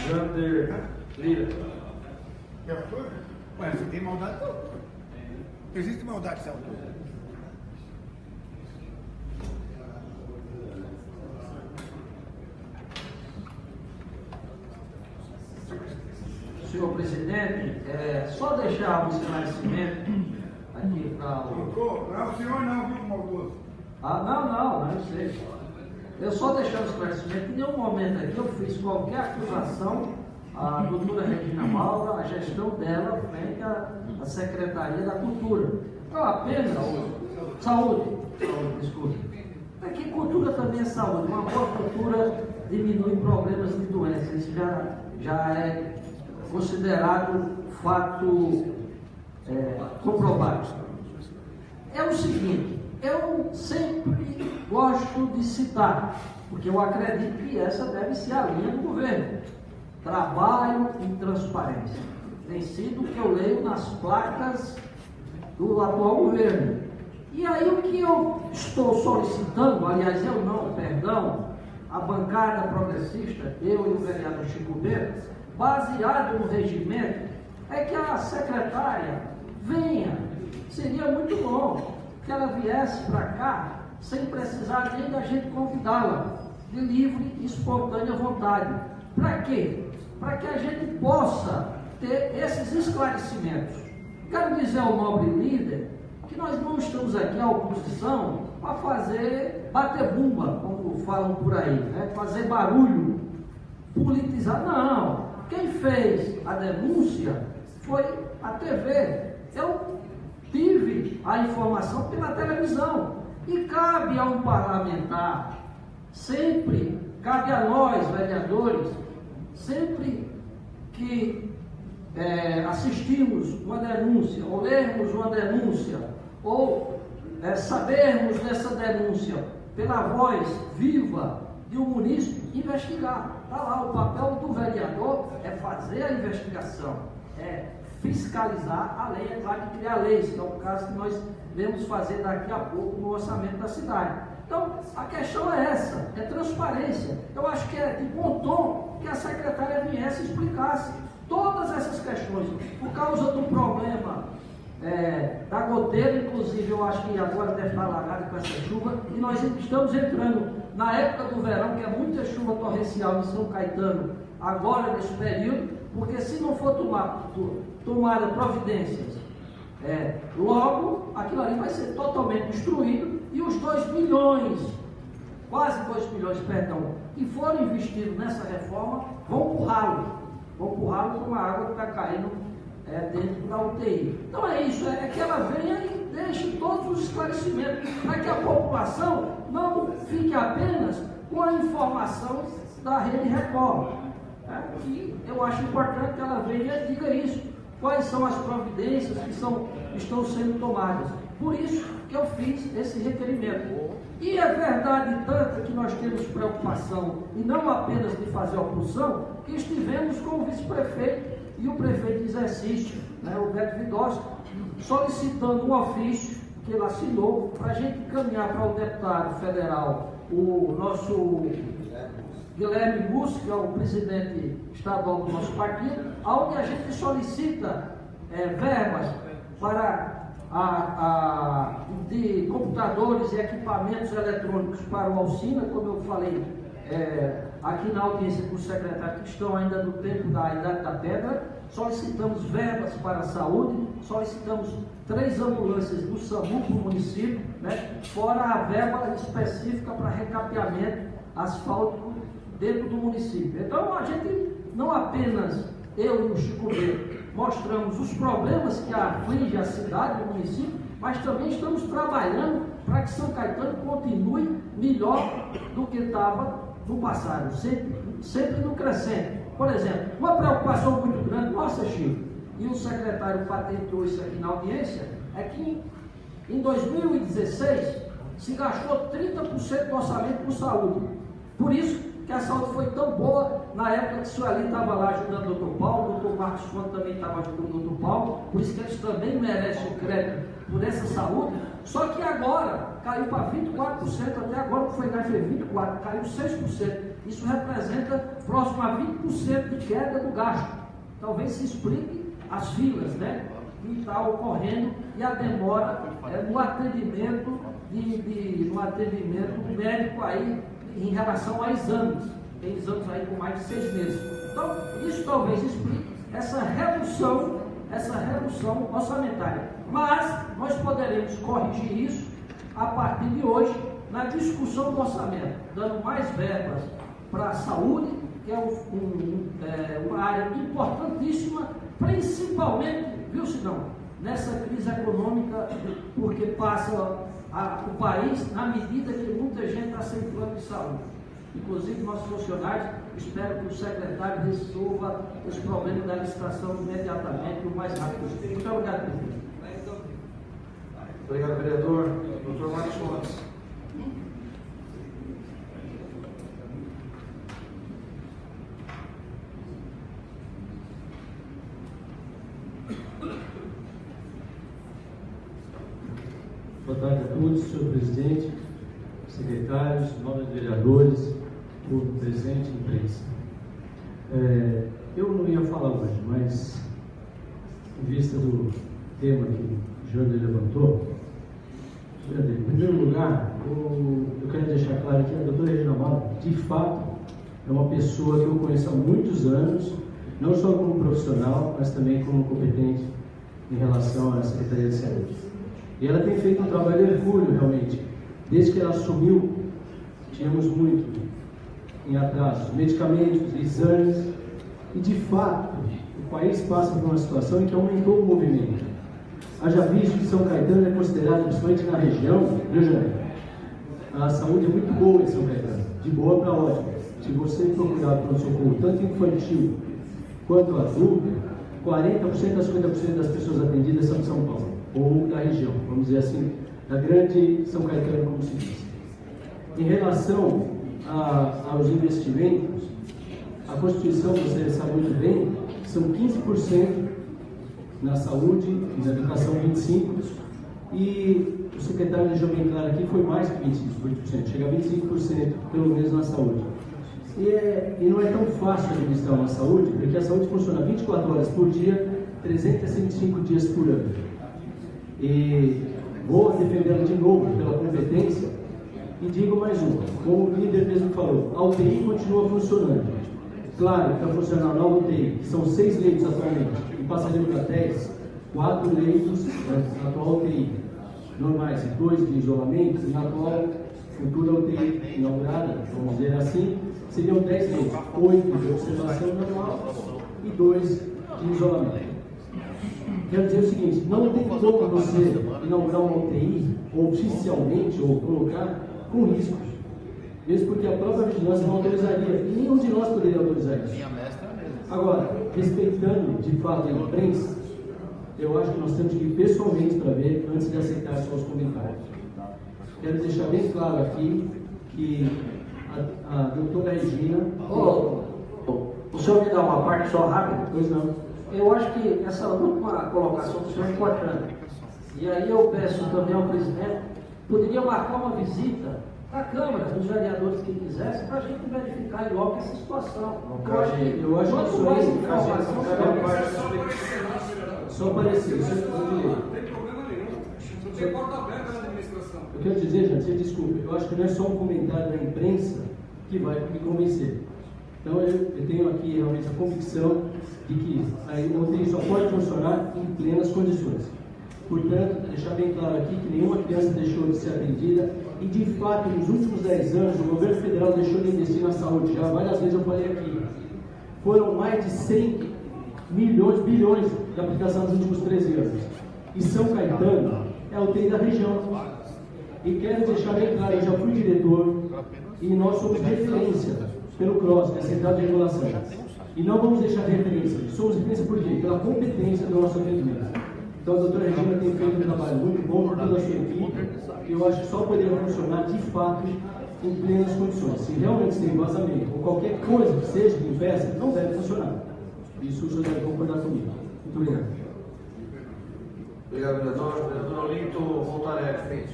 Jander Lira. É autor? Ué, se tem maldade, é autor. Existe maldade, se é autor. Senhor presidente, só deixar um esclarecimento aqui para o... Não é o senhor não, viu, maldoso? Não, eu sei. Eu só deixar um esclarecimento, em nenhum momento aqui eu fiz qualquer acusação à doutora Regina Maura, a gestão dela frente à Secretaria da Cultura. Eu apenas... Saúde, desculpe. É que cultura também é saúde. Uma boa cultura diminui problemas de doença. Isso já é considerado fato comprovado. É o seguinte, eu sempre gosto de citar, porque eu acredito que essa deve ser a linha do governo. Trabalho e transparência. Tem sido o que eu leio nas placas do atual governo. E aí o que eu estou solicitando, aliás, eu não, perdão, a bancada progressista, eu e o vereador Chico Beira, baseado no regimento, é que a secretária venha. Seria muito bom que ela viesse para cá sem precisar nem da gente convidá-la, de livre e espontânea vontade. Para quê? Para que a gente possa ter esses esclarecimentos. Quero dizer ao nobre líder que nós não estamos aqui, a oposição, para bater bumba, como falam por aí, né? Fazer barulho, politizar. Não. Quem fez a denúncia foi a TV. Eu tive a informação pela televisão. E cabe a um parlamentar, sempre, cabe a nós, vereadores, sempre que assistimos uma denúncia, ou lermos uma denúncia, ou sabermos dessa denúncia pela voz viva de um munícipe, investigar. Está lá, o papel do vereador é fazer a investigação, é fiscalizar a lei, é claro que criar leis, que é o caso que nós devemos fazer daqui a pouco no orçamento da cidade. Então, a questão é essa, é transparência. Eu acho que é de bom tom que a secretária viesse e explicasse todas essas questões, por causa do problema da goteira, inclusive eu acho que agora deve estar alagado com essa chuva, e nós estamos entrando na época do verão, que é muita chuva torrencial em São Caetano, agora nesse período, porque se não for tomada providências, logo aquilo ali vai ser totalmente destruído, e os 2 milhões quase 2 milhões, perdão, que foram investidos nessa reforma, vão empurrá-lo com a água que está caindo dentro da UTI. Então é isso, é que ela venha e deixe todos os esclarecimentos, para que a população não fique apenas com a informação da Rede Record. E eu acho importante que ela venha e diga isso. Quais são as providências que estão sendo tomadas. Por isso que eu fiz esse requerimento. E é verdade tanta que nós temos preocupação, e não apenas de fazer oposição, que estivemos com o vice-prefeito e o prefeito de exercício, o Beto Vidócio, solicitando um ofício que ele assinou para a gente encaminhar para o deputado federal, o nosso Guilherme Bussi, que é o presidente estadual do nosso partido, onde a gente solicita verbas para de computadores e equipamentos eletrônicos para o Alcina, como eu falei aqui na audiência com o secretário, que estão ainda no tempo da Idade da Pedra. Solicitamos verbas para a saúde, solicitamos 3 ambulâncias do SAMU para o município, fora a verba específica para recapeamento asfáltico dentro do município. Então a gente, não apenas eu e o Chico B, mostramos os problemas que afligem a cidade e o município, mas também estamos trabalhando para que São Caetano continue melhor do que estava no passado, sempre no crescente. Por exemplo, uma preocupação muito grande, nossa, Chico, e o secretário patenteou isso aqui na audiência, é que em 2016 se gastou 30% do orçamento com saúde. Por isso que a saúde foi tão boa na época que o senhor ali estava lá ajudando o doutor Paulo, o doutor Marcos Fonte também estava ajudando o doutor Paulo, por isso que eles também merecem o crédito por essa saúde. Só que agora caiu para 24%, até agora que foi gasto foi 24%, caiu 6%. Isso representa próximo a 20% de queda do gasto. Talvez se explique as filas, que está ocorrendo e a demora no atendimento no atendimento médico aí em relação a exames. Tem exames aí com mais de 6 meses. Então, isso talvez explique essa redução orçamentária. Mas nós poderemos corrigir isso a partir de hoje na discussão do orçamento, dando mais verbas para a saúde, que é uma área importantíssima, principalmente, viu, Sidão, nessa crise econômica, porque passa o país na medida que muita gente está sem plano de saúde. Inclusive nossos funcionários, espero que o secretário resolva esse problema da licitação imediatamente, o mais rápido possível. Muito obrigado, presidente. Obrigado, vereador. Doutor Marcos Fontes. Boa tarde a todos, senhor presidente, secretários, nobres vereadores, público presente e imprensa. Eu não ia falar hoje, mas em vista do tema que o Jordan levantou, em primeiro lugar, eu quero deixar claro que a doutora Regina Amado, de fato, é uma pessoa que eu conheço há muitos anos, não só como profissional, mas também como competente em relação à Secretaria de Saúde. E ela tem feito um trabalho hercúleo, realmente. Desde que ela assumiu, tínhamos muito em atraso, medicamentos, exames, e de fato, o país passa por uma situação em que aumentou o movimento. Haja visto que São Caetano é considerado, principalmente na região, viu, Jair? A saúde é muito boa em São Caetano, de boa para ótima. Se você procurar pronto-socorro, tanto infantil quanto adulto, 40% a 50% das pessoas atendidas são de São Paulo, ou da região, vamos dizer assim, da grande São Caetano, como se diz. Em relação aos investimentos, a Constituição, você sabe muito bem, são 15% na saúde e na educação 25%, e o secretário deixou bem claro aqui, foi mais que 25%, chega a 25% pelo menos na saúde. E não é tão fácil administrar uma saúde, porque a saúde funciona 24 horas por dia, 365 dias por ano. E vou defendê-la de novo pela competência, e digo mais uma, como o líder mesmo falou, a UTI continua funcionando. Claro que está funcionando a nova UTI, são 6 leitos atualmente, e passaremos para 10, 4 leitos na atual UTI, normais, 2 de isolamento, e na atual futura UTI inaugurada, vamos dizer assim, seriam 10 leitos, 8 de observação normal e 2 de isolamento. Quero dizer o seguinte, não tem como você inaugurar uma UTI oficialmente ou colocar com riscos, mesmo porque a própria vigilância não autorizaria, e nenhum de nós poderia autorizar isso. Agora, respeitando de fato a imprensa, eu acho que nós temos que ir pessoalmente para ver antes de aceitar só os comentários. Quero deixar bem claro aqui que a doutora Regina... O senhor me dá uma parte só rápida? Pois não. Eu acho que essa última colocação do senhor é importante. E aí eu peço também ao presidente, poderia marcar uma visita à Câmara, dos vereadores que quisessem, para a gente verificar logo essa situação. Eu acho que quanto mais informação, só apareceu. Não tem problema nenhum. Não tem porta aberta na administração. Eu quero dizer, gente, você desculpe, eu acho que não é só um comentário da imprensa que vai me convencer. Então eu tenho aqui realmente a convicção de que a UTI só pode funcionar em plenas condições. Portanto, deixar bem claro aqui que nenhuma criança deixou de ser atendida e, de fato, nos últimos 10 anos, o governo federal deixou de investir na saúde. Já várias vezes eu falei aqui. Foram mais de 100 bilhões de aplicação nos últimos 13 anos. E São Caetano é a UTI da região. E quero deixar bem claro, eu já fui diretor e nós somos referência pelo CROSS, que é a Central de Regulação. E não vamos deixar de referência. Somos referência por quê? Pela competência do nosso atendimento. Então a doutora Regina tem feito um trabalho muito bom com toda a sua equipe, que eu acho que só poderia funcionar de fato em plenas condições. Se realmente tem vazamento ou qualquer coisa que seja que impeça, não deve funcionar. Isso o senhor deve concordar comigo. Muito obrigado. Obrigado, vereador. Vereador Olinto Voltarelli.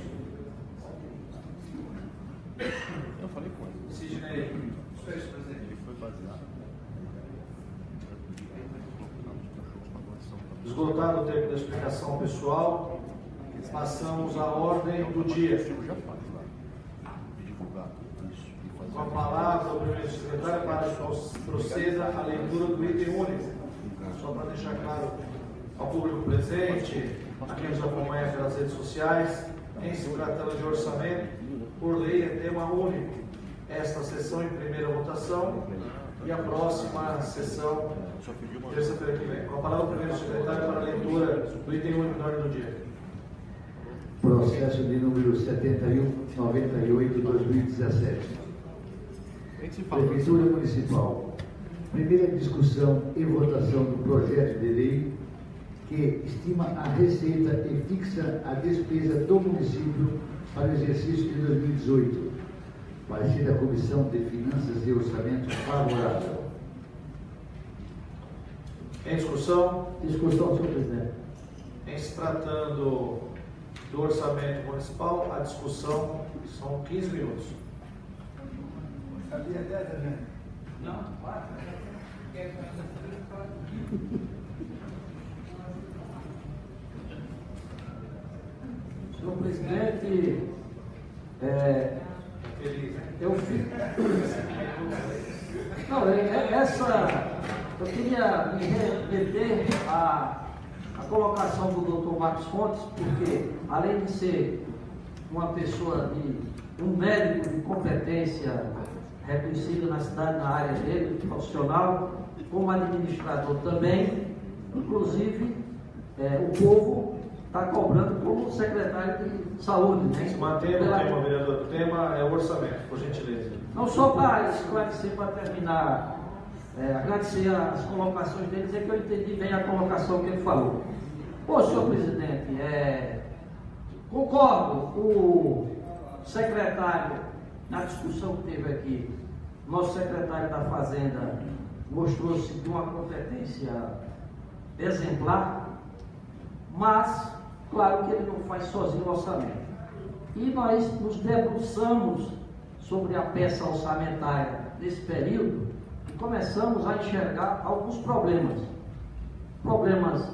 Eu falei com ele. Sidney. Ele foi baseado. Esgotado o tempo da explicação pessoal, passamos à ordem do dia. Com a palavra, o primeiro secretário para que proceda a leitura do item único. Só para deixar claro ao público presente, a quem nos acompanha pelas redes sociais, em se tratando de orçamento, por lei é tema único. Esta sessão em primeira votação e a próxima sessão terça-feira que vem. Com a palavra o primeiro secretário para a leitura do item único da ordem do dia. Processo de número 7198/2017. Prefeitura Municipal. Primeira discussão e votação do projeto de lei que estima a receita e fixa a despesa do município para o exercício de 2018. Parecer da Comissão de Finanças e Orçamento favorável. Em discussão? Discussão, senhor presidente. Em se tratando do orçamento municipal, a discussão são 15 minutos. Sabia dessa, gente? Não, para. Senhor presidente, eu fico... Não, eu queria me remeter à colocação do doutor Marcos Fontes, porque além de ser uma pessoa um médico de competência reconhecido na cidade, na área dele, profissional, como administrador também, inclusive o povo está cobrando como secretário de saúde. Né? Se mantenha no tema, vereador. O tema é o orçamento, por gentileza. Não, só para esclarecer, para terminar, agradecer as colocações dele, dizer que eu entendi bem a colocação que ele falou. Ô, senhor presidente, concordo com o secretário, na discussão que teve aqui, nosso secretário da Fazenda mostrou-se de uma competência exemplar, mas, claro que ele não faz sozinho o orçamento. E nós nos debruçamos sobre a peça orçamentária desse período e começamos a enxergar alguns problemas. Problemas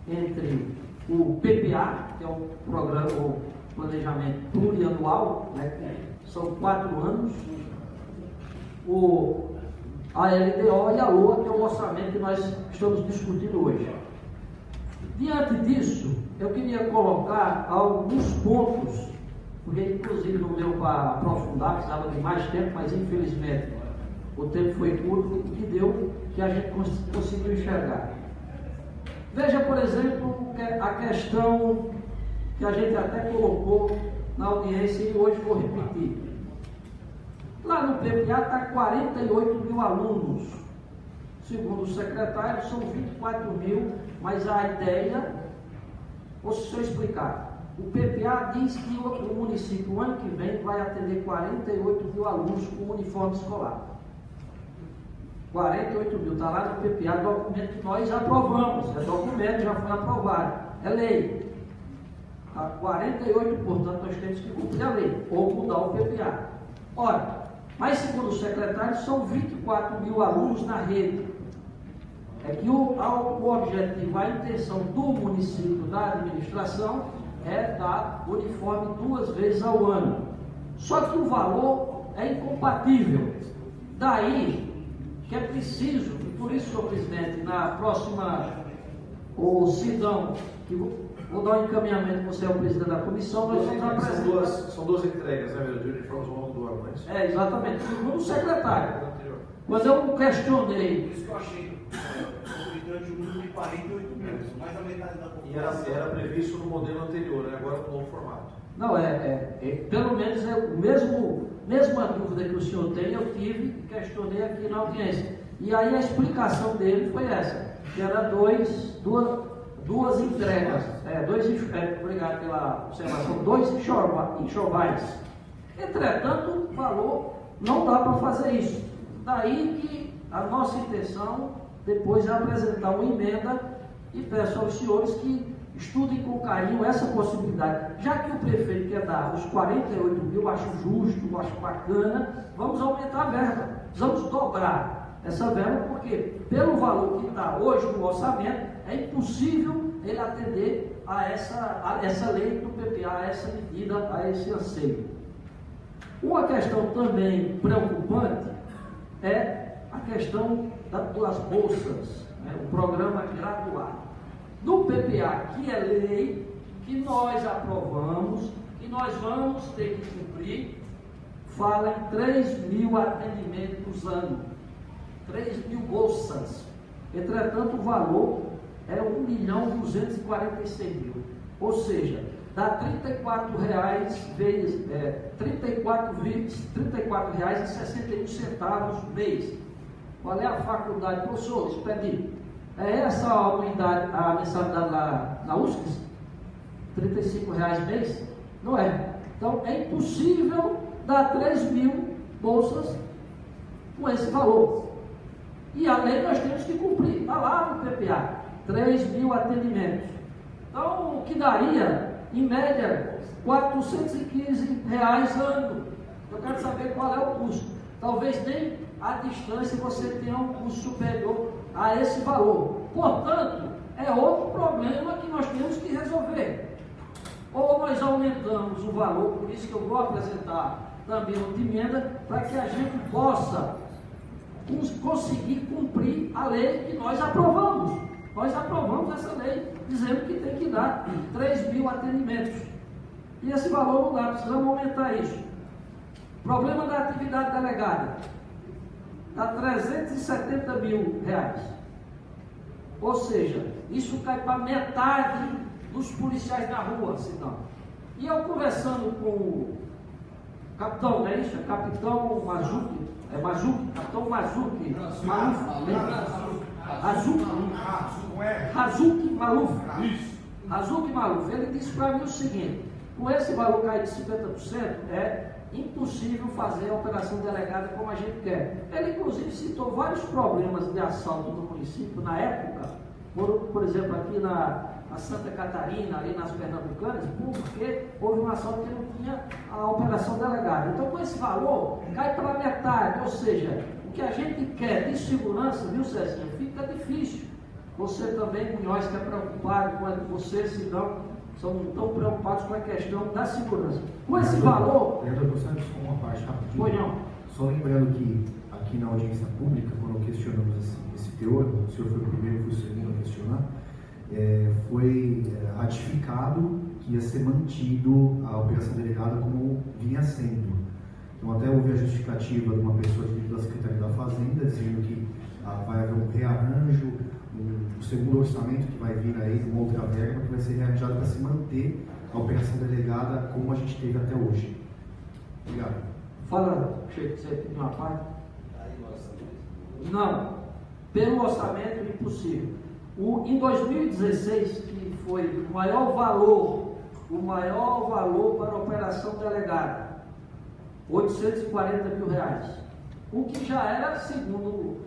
entre o PPA, que é o programa, o planejamento plurianual, né, que são 4 anos, a LDO e a LOA, que é o orçamento que nós estamos discutindo hoje. Diante disso, eu queria colocar alguns pontos porque inclusive não deu para aprofundar, precisava de mais tempo, mas infelizmente o tempo foi curto e que deu que a gente conseguiu enxergar. Veja, por exemplo, a questão que a gente até colocou na audiência e hoje vou repetir. Lá no PPA está 48 mil alunos. Segundo o secretário, são 24 mil, mas a ideia, ou se eu explicar, o PPA diz que o município, o ano que vem, vai atender 48 mil alunos com uniforme escolar. 48 mil, está lá no PPA, documento que nós aprovamos, é documento, já foi aprovado, é lei. 48, portanto, nós temos que cumprir a lei, ou mudar o PPA. Ora, mas segundo o secretário, são 24 mil alunos na rede. É que o objetivo, a intenção do município, da administração, é dar uniforme 2 vezes ao ano. Só que o valor é incompatível. Daí que é preciso, e por isso, senhor presidente, na próxima, o Sidão, que vou dar um encaminhamento, você é o presidente da comissão, nós vamos apresentar. São 2 entregas, né, de uniformes ao longo do ano, mas... É, exatamente. Segundo o secretário, quando eu questionei... Isso que eu achei, durante um número de 48 mil, mais da metade da população. E era previsto no modelo anterior, né? Agora no novo formato. Não, pelo menos é o mesma dúvida que o senhor tem, eu tive e questionei aqui na audiência. E aí a explicação dele foi essa, que era duas entregas, obrigado pela observação, 2 enxovais. Entretanto, o valor não dá para fazer isso. Daí que a nossa intenção depois é apresentar uma emenda e peço aos senhores que estudem com carinho essa possibilidade. Já que o prefeito quer dar os 48 mil, acho justo, acho bacana, vamos aumentar a verba, vamos dobrar essa verba, porque pelo valor que está hoje no orçamento, é impossível ele atender a essa lei do PPA, a essa medida, a esse anseio. Uma questão também preocupante é a questão das bolsas, né, o programa graduado. No PPA, que é lei, que nós aprovamos, que nós vamos ter que cumprir, fala em 3 mil atendimentos ano, 3 mil bolsas. Entretanto, o valor é 1.246.000, ou seja, dá R$ 34,61 mês. Qual é a faculdade, professor? Expedito. É essa a unidade, a mensalidade na USCS? R$ 35 mês? Não é. Então é impossível dar 3 mil bolsas com esse valor. E a lei nós temos que cumprir. Está lá no PPA, 3 mil atendimentos. Então o que daria, em média, R$ 415 ano. Eu quero saber qual é o custo. Talvez nem à distância você tenha um custo superior a esse valor. Portanto, é outro problema que nós temos que resolver. Ou nós aumentamos o valor, por isso que eu vou apresentar também outra emenda, para que a gente possa conseguir cumprir a lei que nós aprovamos. Nós aprovamos essa lei, dizendo que tem que dar 3 mil atendimentos. E esse valor não dá, precisamos aumentar isso. Problema da atividade delegada. Dá R$ 370 mil. Ou seja, isso cai para metade dos policiais na rua, senão. E eu conversando com o capitão, não é isso? É capitão Mazuki, capitão Mazuki, Razuki Maluf, ele disse para mim o seguinte: com esse valor cair de 50%, é impossível fazer a operação delegada como a gente quer. Ele inclusive citou vários problemas de assalto no município na época, por exemplo aqui na Santa Catarina, ali nas Pernambucanas, porque houve um assalto que não tinha a operação delegada. Então com esse valor cai para metade, ou seja, o que a gente quer de segurança, viu Cezinha, fica difícil. Você também, Munhoz, que é preocupado com você, se não são tão preocupados com a questão da segurança. Com esse valor... Vereador, só uma parte rapidinho. Pois não. Só lembrando que aqui na audiência pública, quando questionamos esse teor, o senhor foi o primeiro e foi o segundo a questionar, foi ratificado que ia ser mantido a operação delegada como vinha sendo. Então, até houve a justificativa de uma pessoa da Secretaria da Fazenda dizendo que vai haver um rearranjo, um segundo orçamento que vai vir aí, uma outra verba que vai ser rearranjada para se manter a operação delegada como a gente teve até hoje. Obrigado. Fala, Chico, você tem uma parte? Não, pelo orçamento impossível. Em 2016, que foi o maior valor para a operação delegada, R$840 mil, o que já era, segundo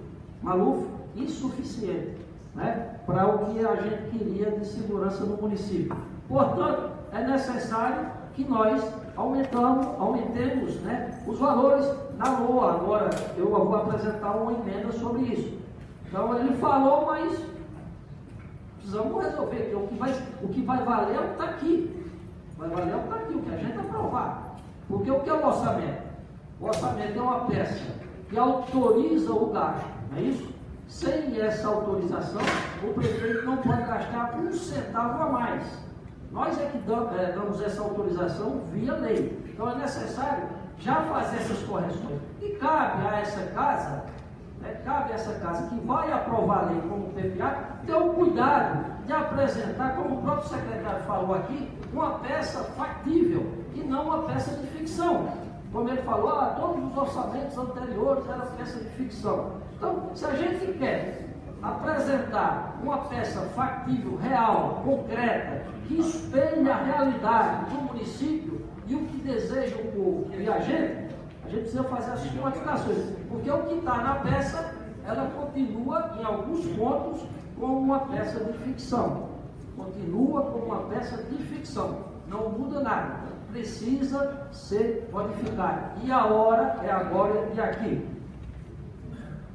Maluf, insuficiente, né, para o que a gente queria de segurança no município. Portanto, é necessário que nós aumentemos, né, os valores na LOA. Agora eu vou apresentar uma emenda sobre isso. Então ele falou, mas precisamos resolver, o que vai valer é o que está aqui. Vai valer o que está aqui, o que a gente aprovar. Porque o que é o orçamento? O orçamento é uma peça que autoriza o gasto, não é isso? Sem essa autorização, o prefeito não pode gastar um centavo a mais. Nós é que damos essa autorização via lei. Então é necessário já fazer essas correções. E cabe a essa casa, que vai aprovar a lei como PPA, ter o cuidado de apresentar, como o próprio secretário falou aqui, uma peça factível e não uma peça de ficção. Como ele falou, todos os orçamentos anteriores eram peça de ficção. Então, se a gente quer apresentar uma peça factível, real, concreta, que espelhe a realidade do município e o que deseja o povo e a gente precisa fazer as modificações, porque o que está na peça, ela continua em alguns pontos como uma peça de ficção. Continua como uma peça de ficção, não muda nada, precisa ser modificada. E a hora é agora e aqui.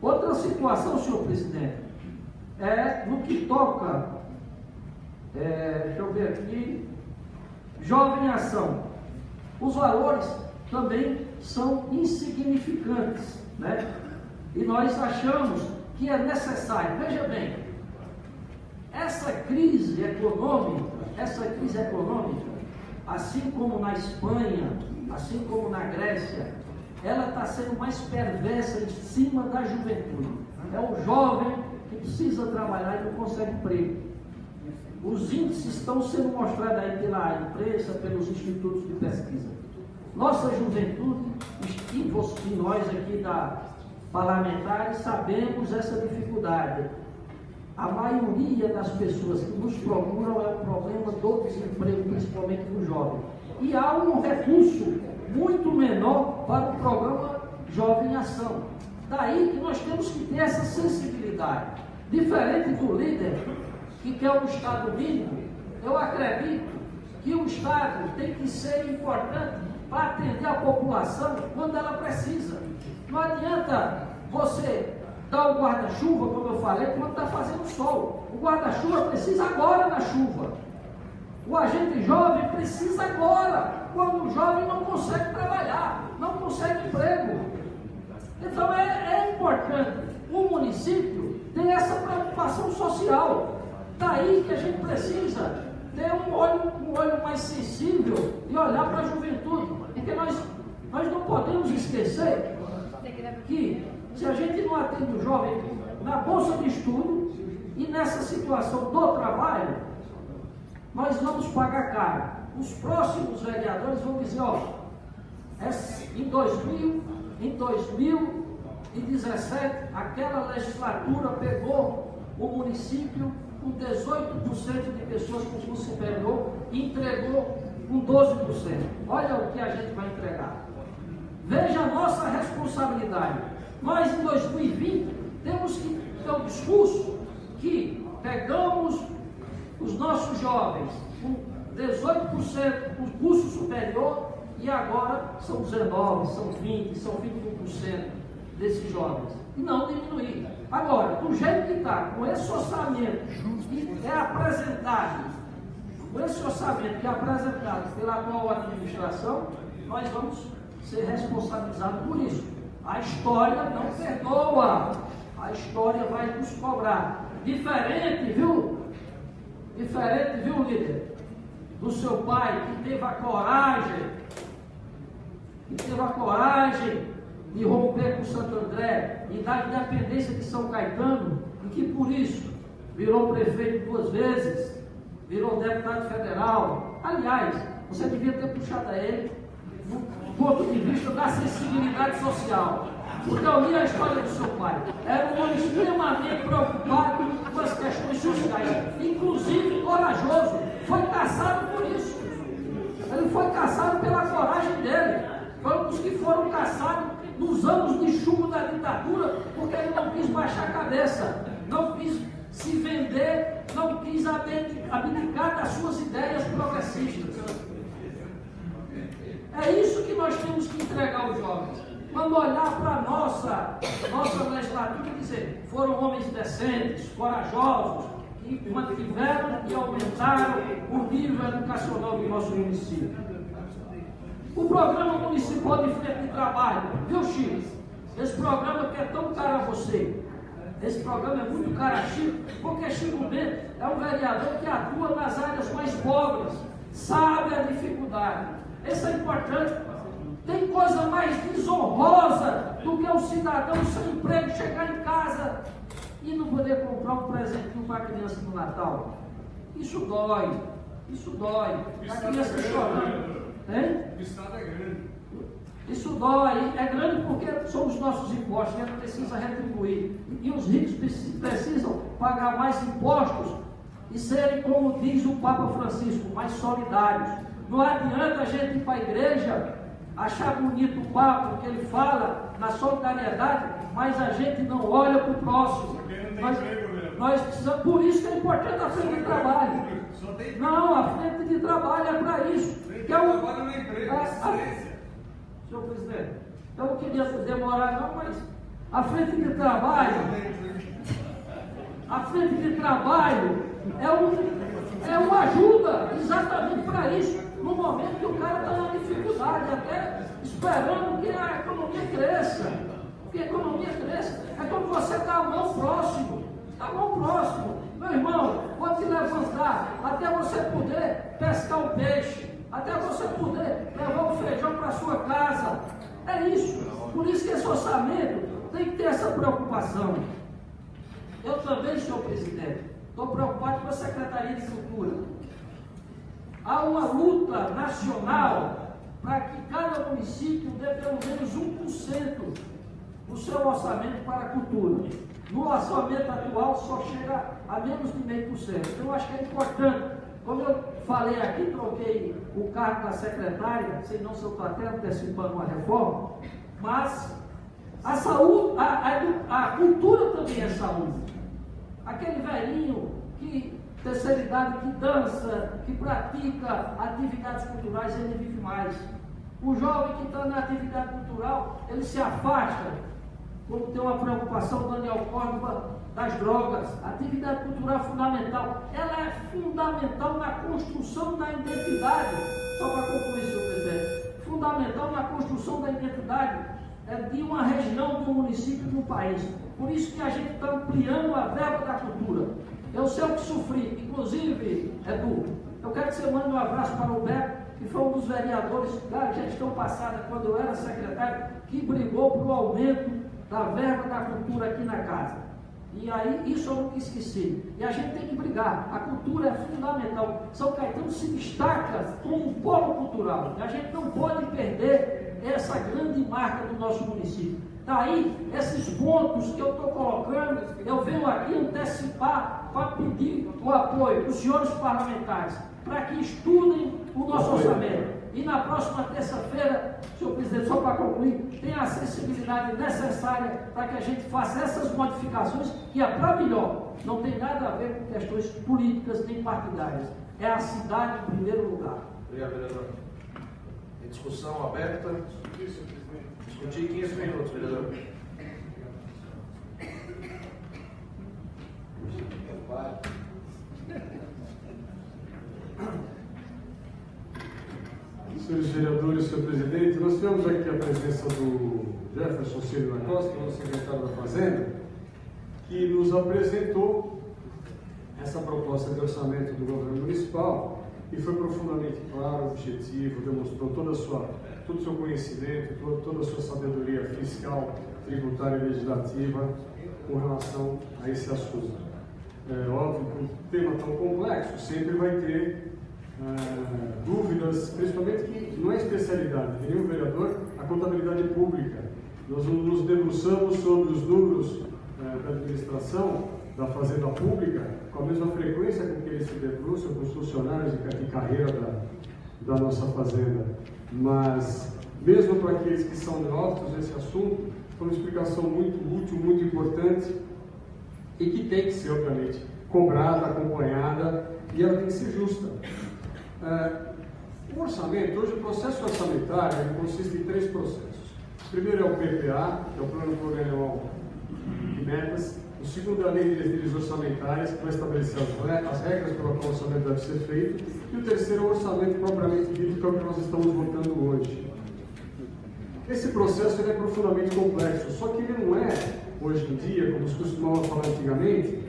Outra situação, senhor presidente, é no que toca, deixa eu ver aqui, Jovem Ação. Os valores também são insignificantes, né? E nós achamos que é necessário. Veja bem, essa crise econômica, assim como na Espanha, assim como na Grécia, ela está sendo mais perversa em cima da juventude. É o jovem que precisa trabalhar e não consegue emprego. Os índices estão sendo mostrados aí pela imprensa, pelos institutos de pesquisa. Nossa juventude, e nós aqui da parlamentares sabemos essa dificuldade. A maioria das pessoas que nos procuram é o problema do desemprego, principalmente do jovem. E há um recurso muito menor para o programa Jovem em Ação. Daí que nós temos que ter essa sensibilidade. Diferente do líder que quer um Estado mínimo, eu acredito que o Estado tem que ser importante para atender a população quando ela precisa. Não adianta você dar o guarda-chuva, como eu falei, quando está fazendo sol. O guarda-chuva precisa agora na chuva. O agente jovem precisa agora, quando o jovem não consegue trabalhar, não consegue emprego. Então é importante o município ter essa preocupação social. Daí que a gente precisa ter um olho mais sensível e olhar para a juventude. Porque nós não podemos esquecer que se a gente não atende o jovem na bolsa de estudo e nessa situação do trabalho, nós vamos pagar caro. Os próximos vereadores vão dizer, em 2017, aquela legislatura pegou o município com 18% de pessoas com curso superior e entregou com 12%. Olha o que a gente vai entregar. Veja a nossa responsabilidade. Nós, em 2020, temos que ter um discurso que pegamos os nossos jovens com 18% com curso superior e agora são 19%, são 20%, são 21% desses jovens. E não diminuir. Agora, do jeito que está, com esse orçamento que é apresentado, pela atual administração, nós vamos ser responsabilizados por isso. A história não perdoa. A história vai nos cobrar. Diferente, viu, Diferente, viu, líder, do seu pai, que teve a coragem de romper com Santo André e da independência de São Caetano, e que por isso virou prefeito 2 vezes, virou deputado federal. Aliás, você devia ter puxado a ele do ponto de vista da sensibilidade social. Porque eu li a história do seu pai. Era um homem extremamente preocupado com as questões sociais, inclusive corajoso. Foi caçado por isso. Ele foi caçado pela coragem dele. Foi um dos que foram caçados nos anos de chumbo da ditadura, porque ele não quis baixar a cabeça, não quis se vender, não quis abdicar das suas ideias progressistas. É isso que nós temos que entregar aos jovens. Quando olhar para a nossa legislatura e dizer, foram homens decentes, corajosos, que mantiveram e aumentaram o nível educacional do nosso município. O programa municipal de frente de trabalho, viu, Chico? Esse programa que é tão caro a você, esse programa é muito caro a Chico, porque Chico Bento é um vereador que atua nas áreas mais pobres, sabe a dificuldade. Isso é importante. Tem coisa mais desonrosa do que um cidadão sem emprego chegar em casa e não poder comprar um presentinho para a criança no Natal. Isso dói. A criança chorando. Hein? O Estado é grande. Isso dói. É grande porque são os nossos impostos, a gente precisa retribuir. E os ricos precisam pagar mais impostos e serem, como diz o Papa Francisco, mais solidários. Não adianta a gente ir para a igreja, achar bonito o papo que ele fala na solidariedade, mas a gente não olha para o próximo. Nós precisamos, por isso que é importante a frente de trabalho. Não, a frente de trabalho é para isso. Que é o senhor presidente, eu não queria demorar não, mas a frente de trabalho é uma ajuda exatamente para isso. No momento que o cara está na dificuldade, até esperando que a economia cresça. É quando você está a mão próximo. Meu irmão, pode te levantar até você poder pescar o peixe, até você poder levar o feijão para a sua casa. É isso. Por isso que esse orçamento tem que ter essa preocupação. Eu também, senhor presidente, estou preocupado com a Secretaria de Cultura. Há uma luta nacional para que cada município dê pelo menos 1% do seu orçamento para a cultura. No orçamento atual só chega a menos de 0,5%. Então eu acho que é importante. Como eu falei aqui, troquei o cargo da secretária, sei não se eu estou até antecipando uma reforma, mas a saúde, a cultura também é saúde. Aquele velhinho que terceira idade que dança, que pratica atividades culturais, ele vive mais. O jovem que está na atividade cultural, ele se afasta, como tem uma preocupação, Daniel Córdoba, das drogas. A atividade cultural é fundamental. Ela é fundamental na construção da identidade. Só para concluir, senhor presidente. Fundamental na construção da identidade de uma região, de um município, de um país. Por isso que a gente está ampliando a verba da cultura. Eu sei o que sofri, inclusive, Edu, eu quero que você mande um abraço para o Beto, que foi um dos vereadores da gestão passada, quando eu era secretário, que brigou para o aumento da verba da cultura aqui na casa. E aí, isso eu nunca esqueci. E a gente tem que brigar. A cultura é fundamental. São Caetano se destaca como um polo cultural. E a gente não pode perder essa grande marca do nosso município. Daí, esses pontos que eu estou colocando, eu venho aqui antecipar para pedir o apoio dos senhores parlamentares, para que estudem o nosso orçamento. E na próxima terça-feira, senhor presidente, só para concluir, tem a sensibilidade necessária para que a gente faça essas modificações, que é para melhor. Não tem nada a ver com questões políticas nem partidárias. É a cidade em primeiro lugar. Obrigado, vereador. Em discussão aberta. Discutir 15 minutos, vereador. Senhores vereadores, senhor presidente, nós tivemos aqui a presença do Jefferson Ciro da Costa, nosso secretário da Fazenda, que nos apresentou essa proposta de orçamento do governo municipal e foi profundamente claro, objetivo, demonstrou todo o seu conhecimento, toda a sua sabedoria fiscal, tributária e legislativa com relação a esse assunto. É óbvio que um tema tão complexo sempre vai ter dúvidas, principalmente que não é especialidade de nenhum vereador a contabilidade pública. Nós nos debruçamos sobre os números da administração, da fazenda pública, com a mesma frequência com que eles se debruçam com os funcionários de carreira da nossa fazenda. Mas, mesmo para aqueles que são neófitos nesse assunto, foi uma explicação muito útil, muito importante e que tem que ser, obviamente, cobrada, acompanhada e ela tem que ser justa. O orçamento, hoje o processo orçamentário ele consiste em 3 processos. O primeiro é o PPA, que é o Plano Plurianual de Metas. O segundo é a Lei de Diretrizes Orçamentárias, que vai estabelecer as regras pela qual o orçamento deve ser feito. E o terceiro é o orçamento propriamente dito, que é o que nós estamos votando hoje. Esse processo ele é profundamente complexo, só que ele não é, hoje em dia, como se costumava falar antigamente,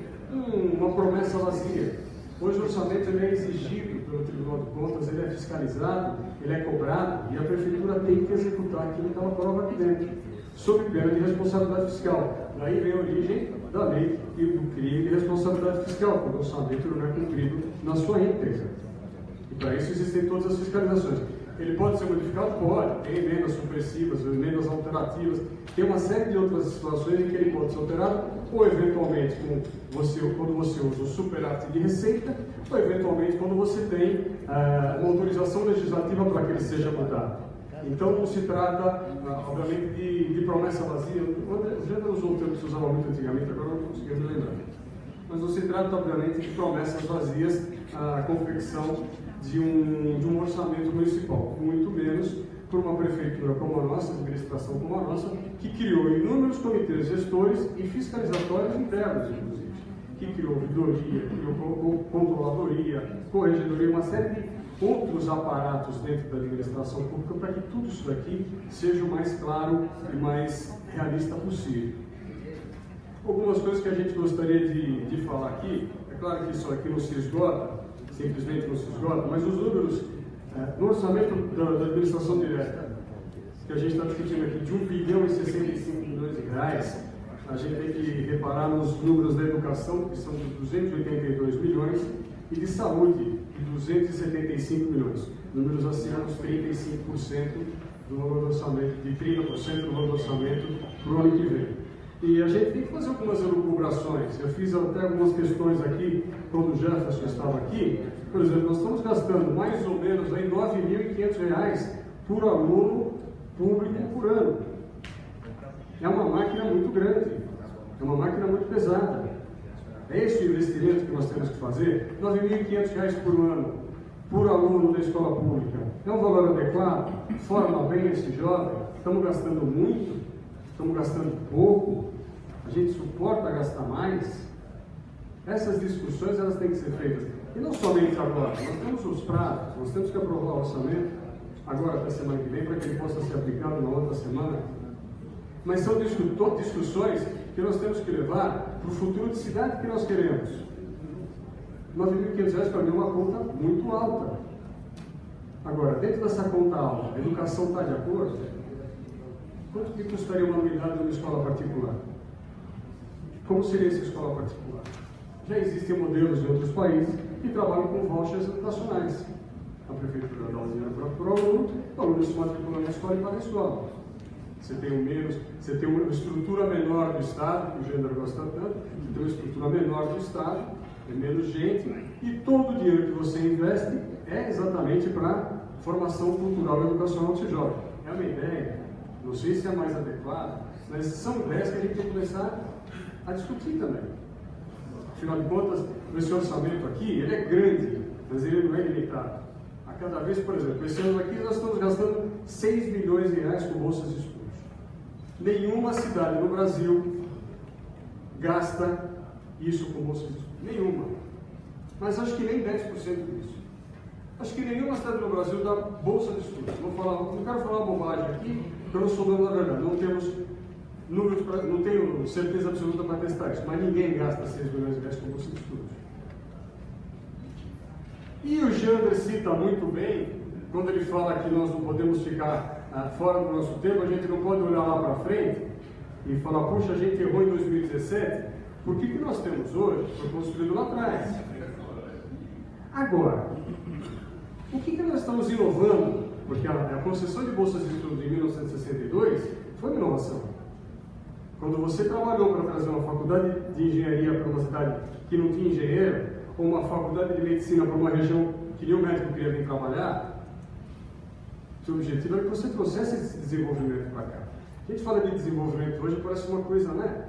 uma promessa vazia. Hoje o orçamento ele é exigido pelo Tribunal de Contas, ele é fiscalizado, ele é cobrado e a Prefeitura tem que executar aquilo que ela prova aqui dentro, sob pena de responsabilidade fiscal. Daí vem a origem da lei e do crime de responsabilidade fiscal, quando o orçamento não é cumprido na sua íntegra. E para isso existem todas as fiscalizações. Ele pode ser modificado? Pode. Tem emendas supressivas, emendas alterativas. Tem uma série de outras situações em que ele pode ser alterado, ou eventualmente quando você usa o superávit de receita, ou eventualmente quando você tem uma autorização legislativa para que ele seja mudado. Então não se trata, obviamente, de promessa vazia. O Jânio usou um termo que se usava muito antigamente, agora não consigo me lembrar. Mas não se trata, obviamente, de promessas vazias, a confecção de um orçamento municipal, muito menos por uma prefeitura como a nossa, administração como a nossa, que criou inúmeros comitês gestores e fiscalizatórios internos, inclusive, que criou ouvidoria, criou controladoria, corregedoria, uma série de outros aparatos dentro da administração pública para que tudo isso daqui seja o mais claro e mais realista possível. Algumas coisas que a gente gostaria de falar aqui, é claro que isso aqui não se esgota, simplesmente não se esgota, mas os números no orçamento da administração direta, que a gente está discutindo aqui, de 1 bilhão e 65 milhões de reais, a gente tem que reparar nos números da educação, que são de 282 milhões, e de saúde, de 275 milhões, números acima dos 35% do valor do orçamento, de 30% do valor do orçamento para o ano que vem. E a gente tem que fazer algumas elucubrações. Eu fiz até algumas questões aqui, quando o Jefferson estava aqui. Por exemplo, nós estamos gastando mais ou menos R$ 9.500 por aluno público por ano. É uma máquina muito grande, é uma máquina muito pesada. É esse o investimento que nós temos que fazer? R$ 9.500 por ano, por aluno da escola pública. É um valor adequado? Forma bem esse jovem? Estamos gastando muito? Estamos gastando pouco? A gente suporta gastar mais? Essas discussões elas têm que ser feitas. E não somente agora, nós temos os prazos, nós temos que aprovar o orçamento agora até a semana que vem para que ele possa ser aplicado na outra semana. Mas são discussões que nós temos que levar para o futuro de cidade que nós queremos. R$ 9.500 para mim é uma conta muito alta. Agora, dentro dessa conta alta, a educação está de acordo? Quanto que custaria uma unidade numa escola particular? Como seria essa escola particular? Já existem modelos em outros países que trabalham com vouchers educacionais. A prefeitura dá o dinheiro para o aluno se matricula na escola e paga a escola. Você tem uma estrutura menor do Estado, que o Gênero gosta tanto, você tem uma estrutura menor do Estado, é menos gente, e todo o dinheiro que você investe é exatamente para formação cultural e educacional desse jovem. É uma ideia, não sei se é a mais adequada, mas são ideias que a gente tem que começar a discutir também. Afinal de contas, esse orçamento aqui, ele é grande, mas ele não é limitado. A cada vez, por exemplo, esse ano aqui nós estamos gastando R$ 6 milhões com bolsas de estudos. Nenhuma cidade no Brasil gasta isso com bolsas de estudos. Nenhuma. Mas acho que nem 10% disso. Acho que nenhuma cidade no Brasil dá bolsa de estudos. Não quero falar bobagem aqui, porque eu não sou dono da verdade. Não temos números, não tenho certeza absoluta para testar isso, mas ninguém gasta 6 milhões com bolsa de estudos. E o Jander cita muito bem, quando ele fala que nós não podemos ficar fora do nosso tempo, a gente não pode olhar lá para frente e falar, puxa, a gente errou em 2017, por que nós temos hoje? Foi construído lá atrás. Agora, o que nós estamos inovando? Porque a concessão de bolsas de estudo em 1962 foi uma inovação. Quando você trabalhou para trazer uma faculdade de engenharia para uma cidade que não tinha engenheiro, ou uma faculdade de medicina para uma região que nenhum médico queria vir trabalhar, seu objetivo era que você trouxesse esse desenvolvimento para cá. A gente fala de desenvolvimento hoje, parece uma coisa, né?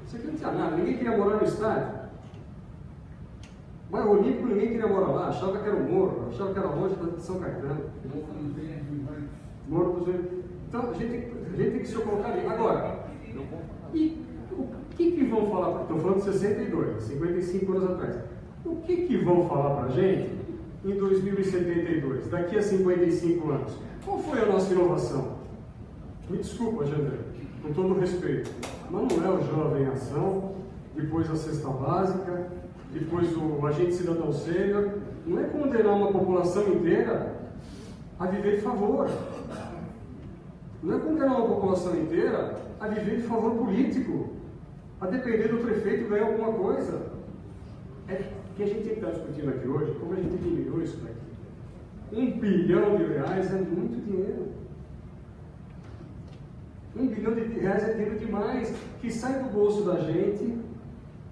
Você não tinha nada, ninguém queria morar no estádio. Bairro Olímpico, ninguém queria morar lá, achava que era um morro, achava que era longe de São Caetano. Morro dos Ventos. Então, a gente tem que se colocar ali. Agora, e o que vão falar? Estou falando de 62, 55 anos atrás. O que vão falar para a gente em 2072, daqui a 55 anos? Qual foi a nossa inovação? Me desculpa, Jandré, com todo respeito, mas não é o Jovem Ação, depois a Cesta Básica, depois o Agente Cidadão Sênior, não é condenar uma população inteira a viver de favor. Não é condenar uma população inteira a viver de favor político, a depender do prefeito ganhar alguma coisa. É que a gente tem que estar discutindo aqui hoje, como a gente diminuiu isso daqui. R$1 bilhão é muito dinheiro. R$1 bilhão é dinheiro demais, que sai do bolso da gente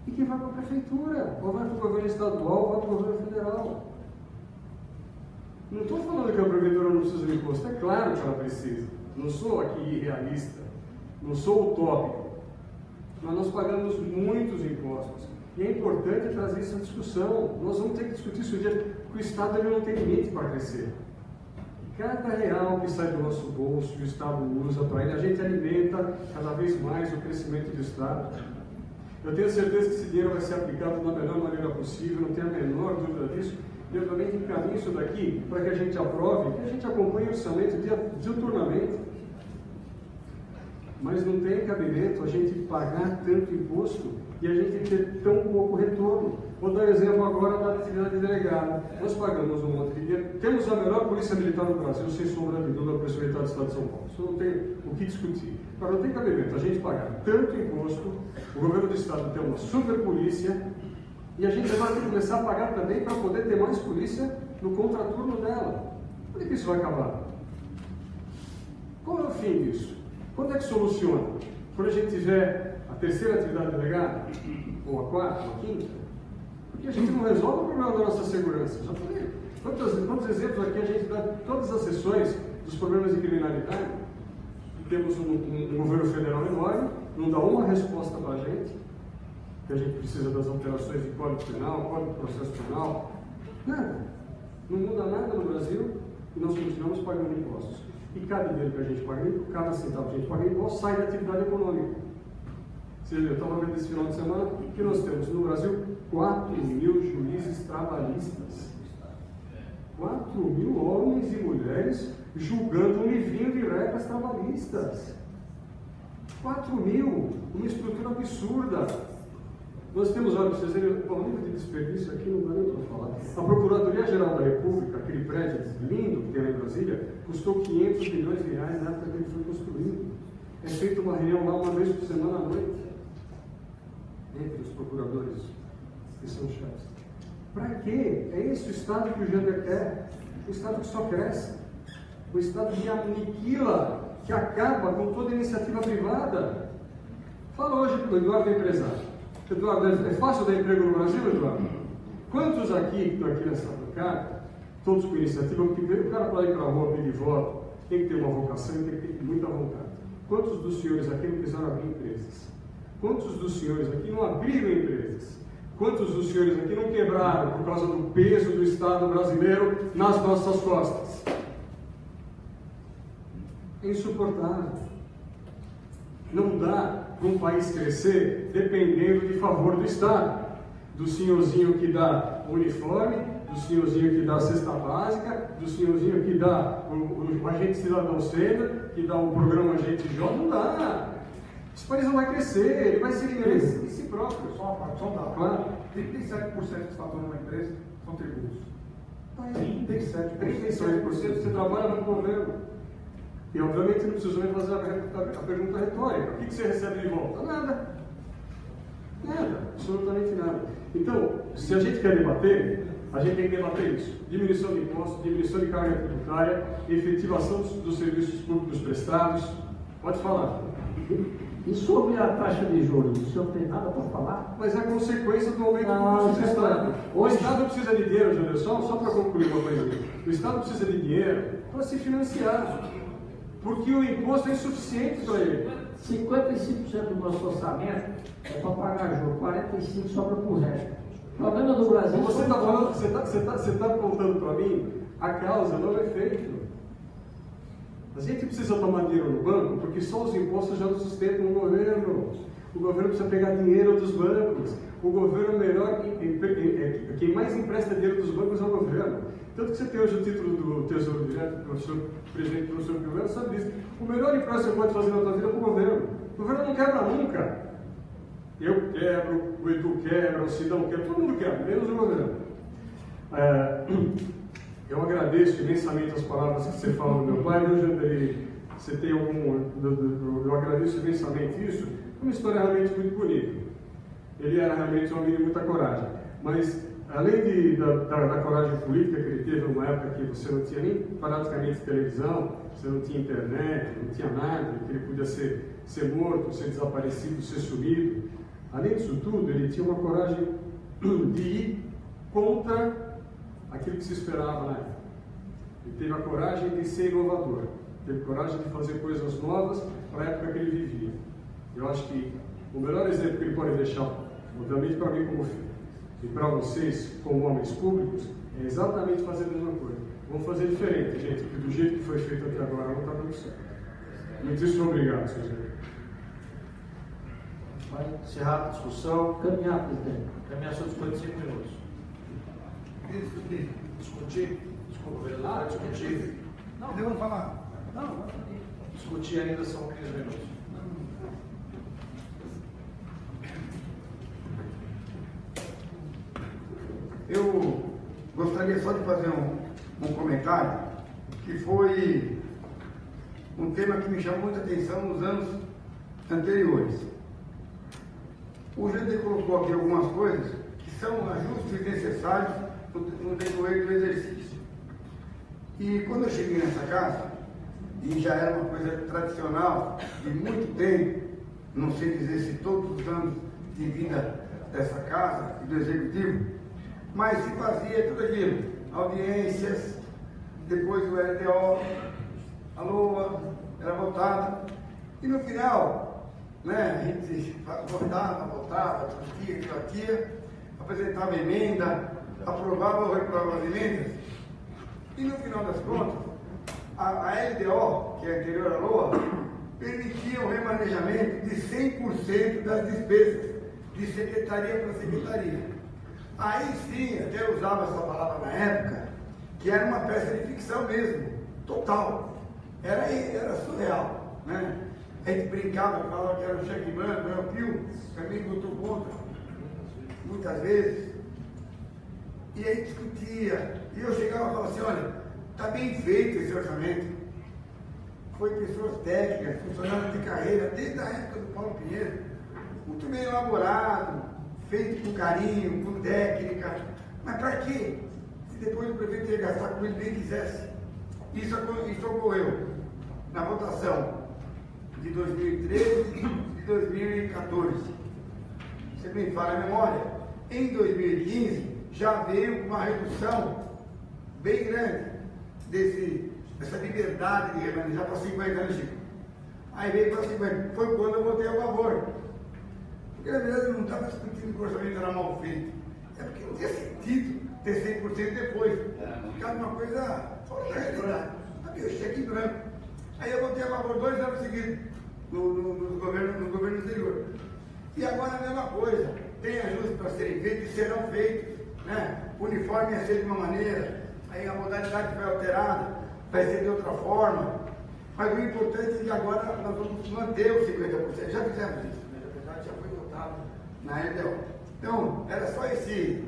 e que vai para a prefeitura, ou vai para o governo estadual, ou vai para o governo federal. Não estou falando que a prefeitura não precisa de imposto, é claro que ela precisa. Não sou aqui irrealista, não sou utópico, mas nós pagamos muitos impostos. E é importante trazer essa discussão. Nós vamos ter que discutir isso um dia, porque o Estado ele não tem limite para crescer. Cada real que sai do nosso bolso, que o Estado usa para ele, a gente alimenta cada vez mais o crescimento do Estado. Eu tenho certeza que esse dinheiro vai ser aplicado da melhor maneira possível, não tenho a menor dúvida disso. E eu também encaminho isso daqui para que a gente aprove, que a gente acompanhe o orçamento diuturnamente. Mas não tem cabimento a gente pagar tanto imposto e a gente ter tão pouco retorno. Vou dar um exemplo agora da atividade delegada. Nós pagamos um monte de dinheiro. Temos a melhor polícia militar do Brasil, sem sombra de dúvida, a Polícia Militar do Estado de São Paulo. Isso não tem o que discutir. Mas não tem cabimento a gente pagar tanto imposto, o governo do Estado ter uma super polícia, e a gente vai ter que começar a pagar também para poder ter mais polícia no contraturno dela. Quando é que isso vai acabar? Qual é o fim disso? Quando é que soluciona? Quando a gente tiver a terceira atividade delegada, ou a quarta, ou a quinta? Porque a gente não resolve o problema da nossa segurança. Já falei. Quantos exemplos aqui a gente dá, todas as sessões dos problemas de criminalidade? Temos um governo federal enorme, não dá uma resposta para a gente, que a gente precisa das alterações de Código Penal, Código de Processo Penal. Nada. Não muda nada no Brasil e nós continuamos pagando impostos. E cada dinheiro que a gente paga, cada centavo que a gente paga imposto, sai da atividade econômica. Você viu, eu estava vendo esse final de semana que nós temos no Brasil 4.000 juízes trabalhistas. 4.000 homens e mulheres julgando um livrinho de regras trabalhistas. 4.000, uma estrutura absurda. Nós temos, olha, vocês verem, o nível de desperdício aqui não dá nem para falar. A Procuradoria-Geral da República, aquele prédio lindo que tem lá em Brasília, custou 500 milhões de reais na época que ele foi construído. É feita uma reunião lá uma vez por semana à noite, entre os procuradores que são chefes. Para quê? É esse o Estado que o Jander quer. O Estado que só cresce. O Estado que aniquila, que acaba com toda a iniciativa privada. Fala hoje para o Eduardo empresário. Eduardo, é fácil dar emprego no Brasil, Eduardo? Quantos aqui, que estão aqui nessa bancada, todos com iniciativa, porque o cara para ir para a rua pedir voto, tem que ter uma vocação e tem que ter muita vontade. Quantos dos senhores aqui não quiseram abrir empresas? Quantos dos senhores aqui não abriram empresas? Quantos dos senhores aqui não quebraram por causa do peso do Estado brasileiro nas nossas costas? É insuportável. Não dá para um país crescer dependendo de favor do Estado. Do senhorzinho que dá o uniforme, do senhorzinho que dá a cesta básica, do senhorzinho que dá o agente cidadão sênior, que dá o programa agente jovem. Não dá. Esse país não vai crescer, ele vai se enriquecer em si próprio. Só um dado. Claro. 37% dos fatores de uma empresa são tributos. 37%, você trabalha no governo. E obviamente não precisou nem fazer a pergunta retórica. O que você recebe de volta? Nada. Nada, absolutamente nada. Então, se a gente quer debater, a gente tem que debater isso. Diminuição de impostos, diminuição de carga tributária, efetivação dos serviços públicos prestados. Pode falar. E sobre a taxa de juros, o senhor não tem nada para falar? Mas é a consequência do aumento do custo do Estado. O Estado precisa de dinheiro, Júlio, só para concluir uma coisa aqui. O Estado precisa de dinheiro para se financiar, porque o imposto é insuficiente para ele. 55% do nosso orçamento é para pagar juros, 45% sobra para o resto. O problema do Brasil... Você está falando, você está contando para mim a causa, não o efeito. A gente precisa tomar dinheiro no banco porque só os impostos já não sustentam o governo. O governo precisa pegar dinheiro dos bancos. O governo melhor, quem mais empresta dinheiro dos bancos é o governo. Tanto que você tem hoje o título do Tesouro Direto, o professor presidente do professor Pilero sabe disso. O melhor empréstimo que você pode fazer na sua vida é para o governo. O governo não quebra nunca. Eu quebro, o Edu quebra, o Sidão quebra, todo mundo quebra, menos o governo. Eu agradeço imensamente as palavras que você fala do meu pai, viu, Jandaí? Você tem algum... Eu agradeço imensamente isso. É uma história realmente muito bonita. Ele era realmente um homem de muita coragem. Mas, além da coragem política que ele teve numa época que você não tinha nem praticamente televisão, você não tinha internet, não tinha nada, que ele podia ser morto, ser desaparecido, ser sumido. Além disso tudo, ele tinha uma coragem de ir contra aquilo que se esperava na época. Ele teve a coragem de ser inovador, teve coragem de fazer coisas novas para a época que ele vivia. Eu acho que o melhor exemplo que ele pode deixar, obviamente para mim como filho, e para vocês como homens públicos, é exatamente fazer a mesma coisa. Vamos fazer diferente, gente, porque do jeito que foi feito até agora não está dando certo. Muitíssimo obrigado, senhor Zé. Vai encerrar a discussão. Caminhar, presidente. Caminhar seus 45 minutos. Discutir? Desculpa, vereador, discutir. Não, vamos falar. Não, discutir ainda são 15 minutos. Eu gostaria só de fazer um comentário, que foi um tema que me chamou muita atenção nos anos anteriores. O GD colocou aqui algumas coisas que são ajustes necessários no decorrer do exercício. E quando eu cheguei nessa casa, e já era uma coisa tradicional de muito tempo, não sei dizer se todos os anos de vida dessa casa e do executivo, mas se fazia tudo aquilo, audiências, depois do LDO, a LOA era votada, e no final, né, a gente votava, discutia, apresentava emenda, aprovava ou reprovava as emendas, e no final das contas, a LDO, que é anterior à LOA, permitia o remanejamento de 100% das despesas, de secretaria para secretaria. Aí sim, até eu usava essa palavra na época, que era uma peça de ficção mesmo, total. Era surreal, né? A gente brincava, falava que era o cheque branco, era o Pio, também botou contra, muitas vezes. E aí discutia, e eu chegava e falava assim, olha, está bem feito esse orçamento. Foi pessoas técnicas, funcionários de carreira, desde a época do Paulo Pinheiro, muito bem elaborado, feito com carinho, com técnica. Mas para quê? Se depois o prefeito ia gastar como ele bem quisesse. Isso ocorreu na votação de 2013 e de 2014. Você me fala a memória. Em 2015, já veio uma redução bem grande dessa liberdade de remanejar para 50 anos, Chico. Aí veio para 50. Foi quando eu votei a favor. Porque na verdade eu não estava discutindo que o orçamento era mal feito. É porque não tinha sentido ter 100% depois. Ficava uma coisa fora da realidade. Havia o cheque em branco. Aí eu votei a favor 2 anos seguidos no governo anterior. E agora a mesma coisa. Tem ajustes para serem feitos e serão feitos. Né? O uniforme ia ser de uma maneira, aí a modalidade foi alterada, vai ser de outra forma. Mas o importante é que agora nós vamos manter os 50%. Já fizemos isso. Já foi votado na LDO. Então, era só esse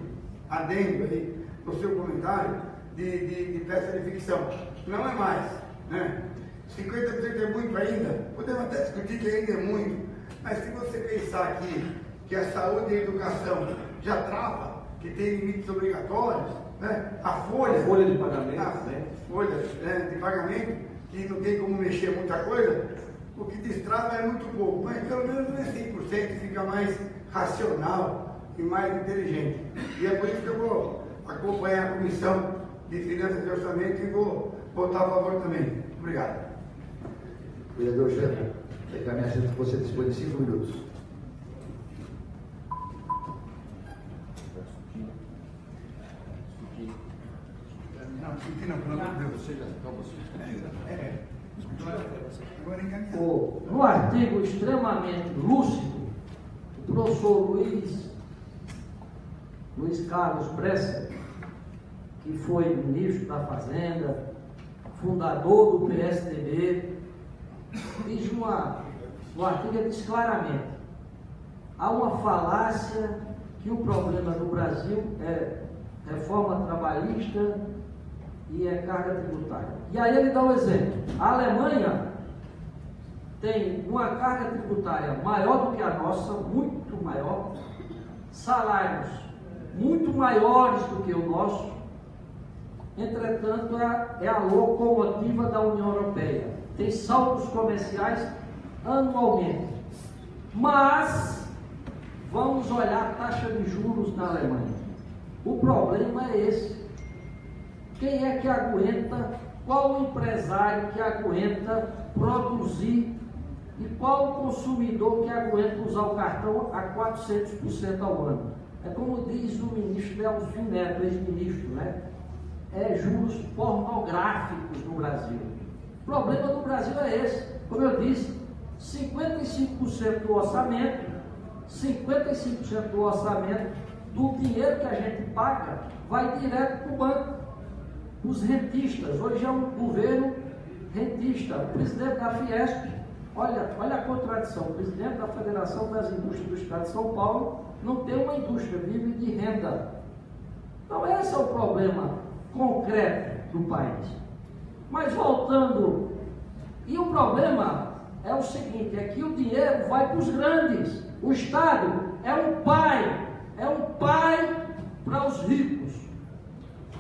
adendo aí no seu comentário, de peça de ficção. Não é mais, né? 50% é muito ainda, podemos até discutir que ainda é muito, mas se você pensar aqui que a saúde e a educação já trava, que tem limites obrigatórios, né? A folha de pagamento, né? Folha de pagamento, que não tem como mexer muita coisa, o que destrava é muito pouco, mas pelo menos não é 100%, fica mais racional e mais inteligente. E é por isso que eu vou acompanhar a Comissão de Finanças e Orçamento e vou votar a favor também. Obrigado. Vereador Jânio, você dispõe de 5 minutos. Não, pelo amor de Deus. No artigo extremamente lúcido, o professor Luiz Carlos Bresser, que foi ministro da Fazenda, fundador do PSDB, diz no artigo, ele diz claramente: há uma falácia que o problema do Brasil é reforma trabalhista e é carga tributária. E aí ele dá um exemplo. A Alemanha tem uma carga tributária maior do que a nossa, muito maior, salários muito maiores do que o nosso, entretanto é a locomotiva da União Europeia, tem saldos comerciais anualmente, mas vamos olhar a taxa de juros na Alemanha. O problema é esse. Quem é que aguenta, qual o empresário que aguenta produzir e qual o consumidor que aguenta usar o cartão a 400% ao ano? É como diz o ministro Delfim Neto, ex-ministro, né? É juros pornográficos no Brasil. O problema do Brasil é esse. Como eu disse, 55% do orçamento, 55% do orçamento do dinheiro que a gente paga vai direto para o banco. Os rentistas, hoje é um governo rentista. O presidente da Fiesp, olha a contradição, o presidente da Federação das Indústrias do Estado de São Paulo não tem uma indústria, vive de renda. Então esse é o problema concreto do país. Mas voltando, e o problema é o seguinte, é que o dinheiro vai para os grandes. O Estado é um pai para os ricos.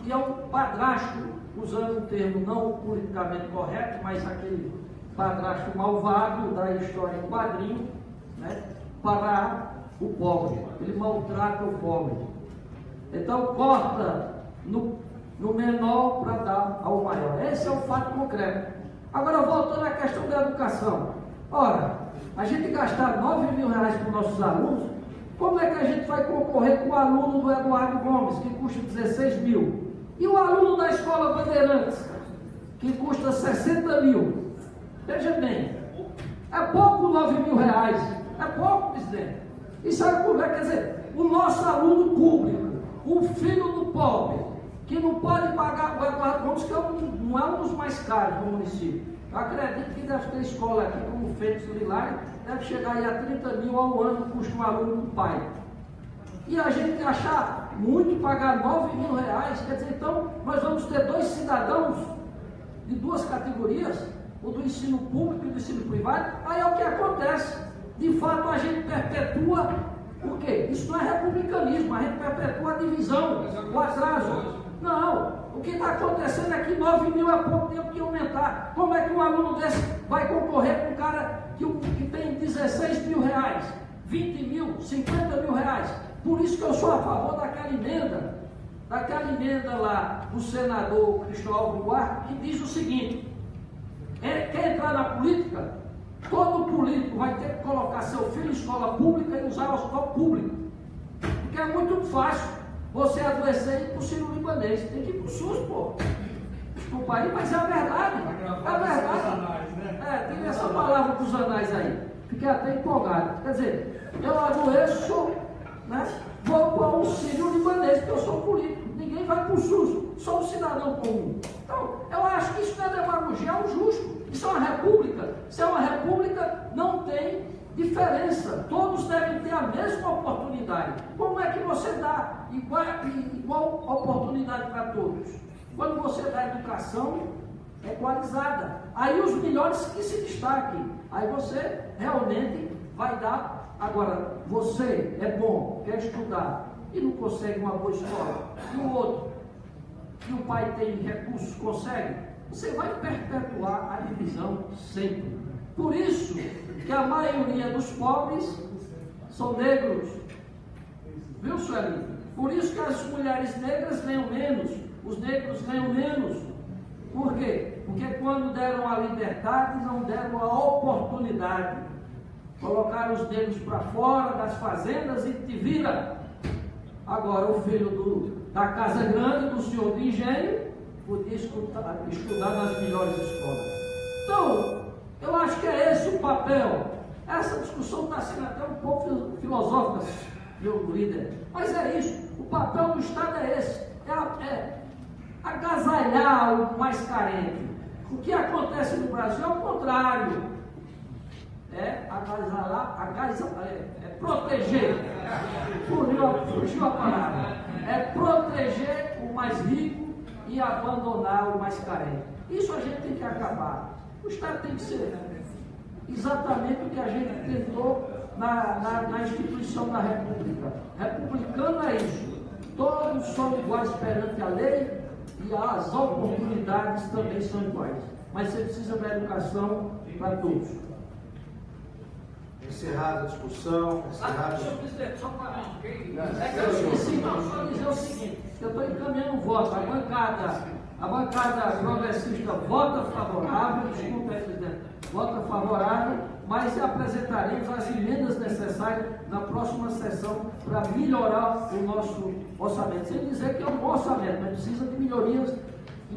E é um padrasto, usando um termo não politicamente correto, mas aquele padrasto malvado da história em quadrinho, né, para o pobre. Ele maltrata o pobre. Então corta no menor para dar ao maior. Esse é o fato concreto. Agora voltando à questão da educação. Ora, a gente gastar 9 mil reais para os nossos alunos, como é que a gente vai concorrer com o aluno do Eduardo Gomes, que custa 16 mil? E o aluno da Escola Bandeirantes, que custa 60 mil? Veja bem, é pouco 9 mil reais, é pouco, presidente. E sabe como é? Quer dizer, o nosso aluno público, o filho do pobre, que não pode pagar o Eduardo Gomes, que não é um dos mais caros do município. Eu acredito que deve ter escola aqui, como o Fênix Lilari, deve chegar aí a 30 mil ao ano, custa um aluno do pai. E a gente achar muito pagar 9 mil reais, quer dizer, então nós vamos ter dois cidadãos de duas categorias, o do ensino público e do ensino privado. Aí é o que acontece. De fato, a gente perpetua o quê? Isso não é republicanismo, a gente perpetua a divisão, o atraso. Não, o que está acontecendo é que 9 mil é pouco, tem que aumentar. Como é que um aluno desse vai concorrer com um cara que tem 16 mil reais, 20 mil, 50 mil reais? Por isso que eu sou a favor daquela emenda lá do senador Cristóvão Buarque, que diz o seguinte: quer entrar na política? Todo político vai ter que colocar seu filho em escola pública e usar o hospital público. Porque é muito fácil você adoecer e ir para o sírio-libanês. Tem que ir para o SUS, pô. Desculpa aí, mas é a verdade. É a verdade. Tem essa palavra dos anais aí. Fiquei até empolgado. Quer dizer, eu adoeço, né? Vou para um sírio-libanês, porque eu sou político. Ninguém vai para o SUS, só um cidadão comum. Então, eu acho que isso não é demagogia, é o justo. Isso é uma república. Se é uma república, não tem diferença. Todos devem ter a mesma oportunidade. Como é que você dá igual oportunidade para todos? quando você dá educação equalizada. Aí os melhores que se destaquem. Aí você realmente vai dar. Agora, você é bom, quer estudar e não consegue uma boa escola, e o outro, que o pai tem recursos, consegue, você vai perpetuar a divisão sempre. Por isso que a maioria dos pobres são negros. Viu, Sueli? Por isso que as mulheres negras ganham menos, os negros ganham menos. Por quê? Porque quando deram a liberdade, não deram a oportunidade. Colocaram os negros para fora das fazendas e te vira. Agora o filho da casa grande, do senhor de engenho, podia estudar nas melhores escolas. Então, eu acho que é esse o papel. Essa discussão está sendo até um pouco filosófica, meu líder. Mas é isso. O papel do Estado é esse. É agasalhar o mais carente. O que acontece no Brasil é o contrário. É proteger. Fugiu a palavra. É proteger o mais rico e abandonar o mais carente. Isso a gente tem que acabar. O Estado tem que ser exatamente o que a gente tentou na instituição da República. Republicano é isso. Todos são iguais perante a lei e as oportunidades também são iguais. Mas você precisa da educação para todos. Encerrada a discussão. Senhor presidente, só para que eu esqueci, só dizer o seguinte: eu estou encaminhando um voto. A bancada progressista vota favorável, desculpa, presidente, vota favorável, mas apresentaremos as emendas necessárias na próxima sessão para melhorar o nosso orçamento. Sem dizer que é um bom orçamento, mas precisa de melhorias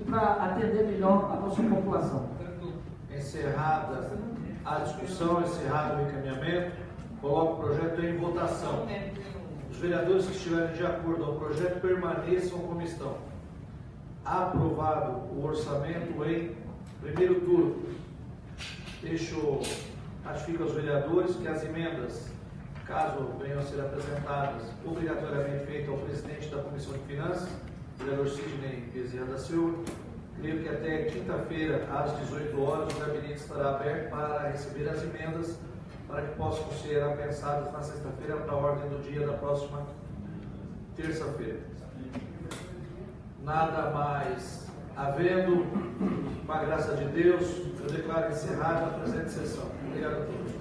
para atender melhor a nossa população. Encerrada a discussão, encerrado o encaminhamento, coloco o projeto em votação. Os vereadores que estiverem de acordo ao projeto permaneçam como estão. Aprovado o orçamento em primeiro turno. Ratifico aos vereadores que as emendas, caso venham a ser apresentadas, obrigatoriamente feitas ao presidente da Comissão de Finanças, vereador Sidney Bezerra da Silva. Creio que até quinta-feira, às 18 horas, o gabinete estará aberto para receber as emendas, para que possam ser apensadas na sexta-feira para a ordem do dia da próxima terça-feira. Nada mais havendo, com a graça de Deus, eu declaro encerrada a presente sessão. Obrigado a todos.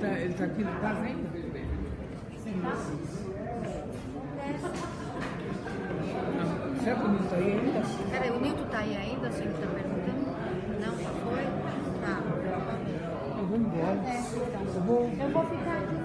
Ele está aqui na casa ainda? Sim. Será que o Nilton está aí ainda? Peraí, o Nilton está aí ainda, se ele está perguntando? Não, já foi? Tá. Eu vou embora. Eu vou ficar aqui.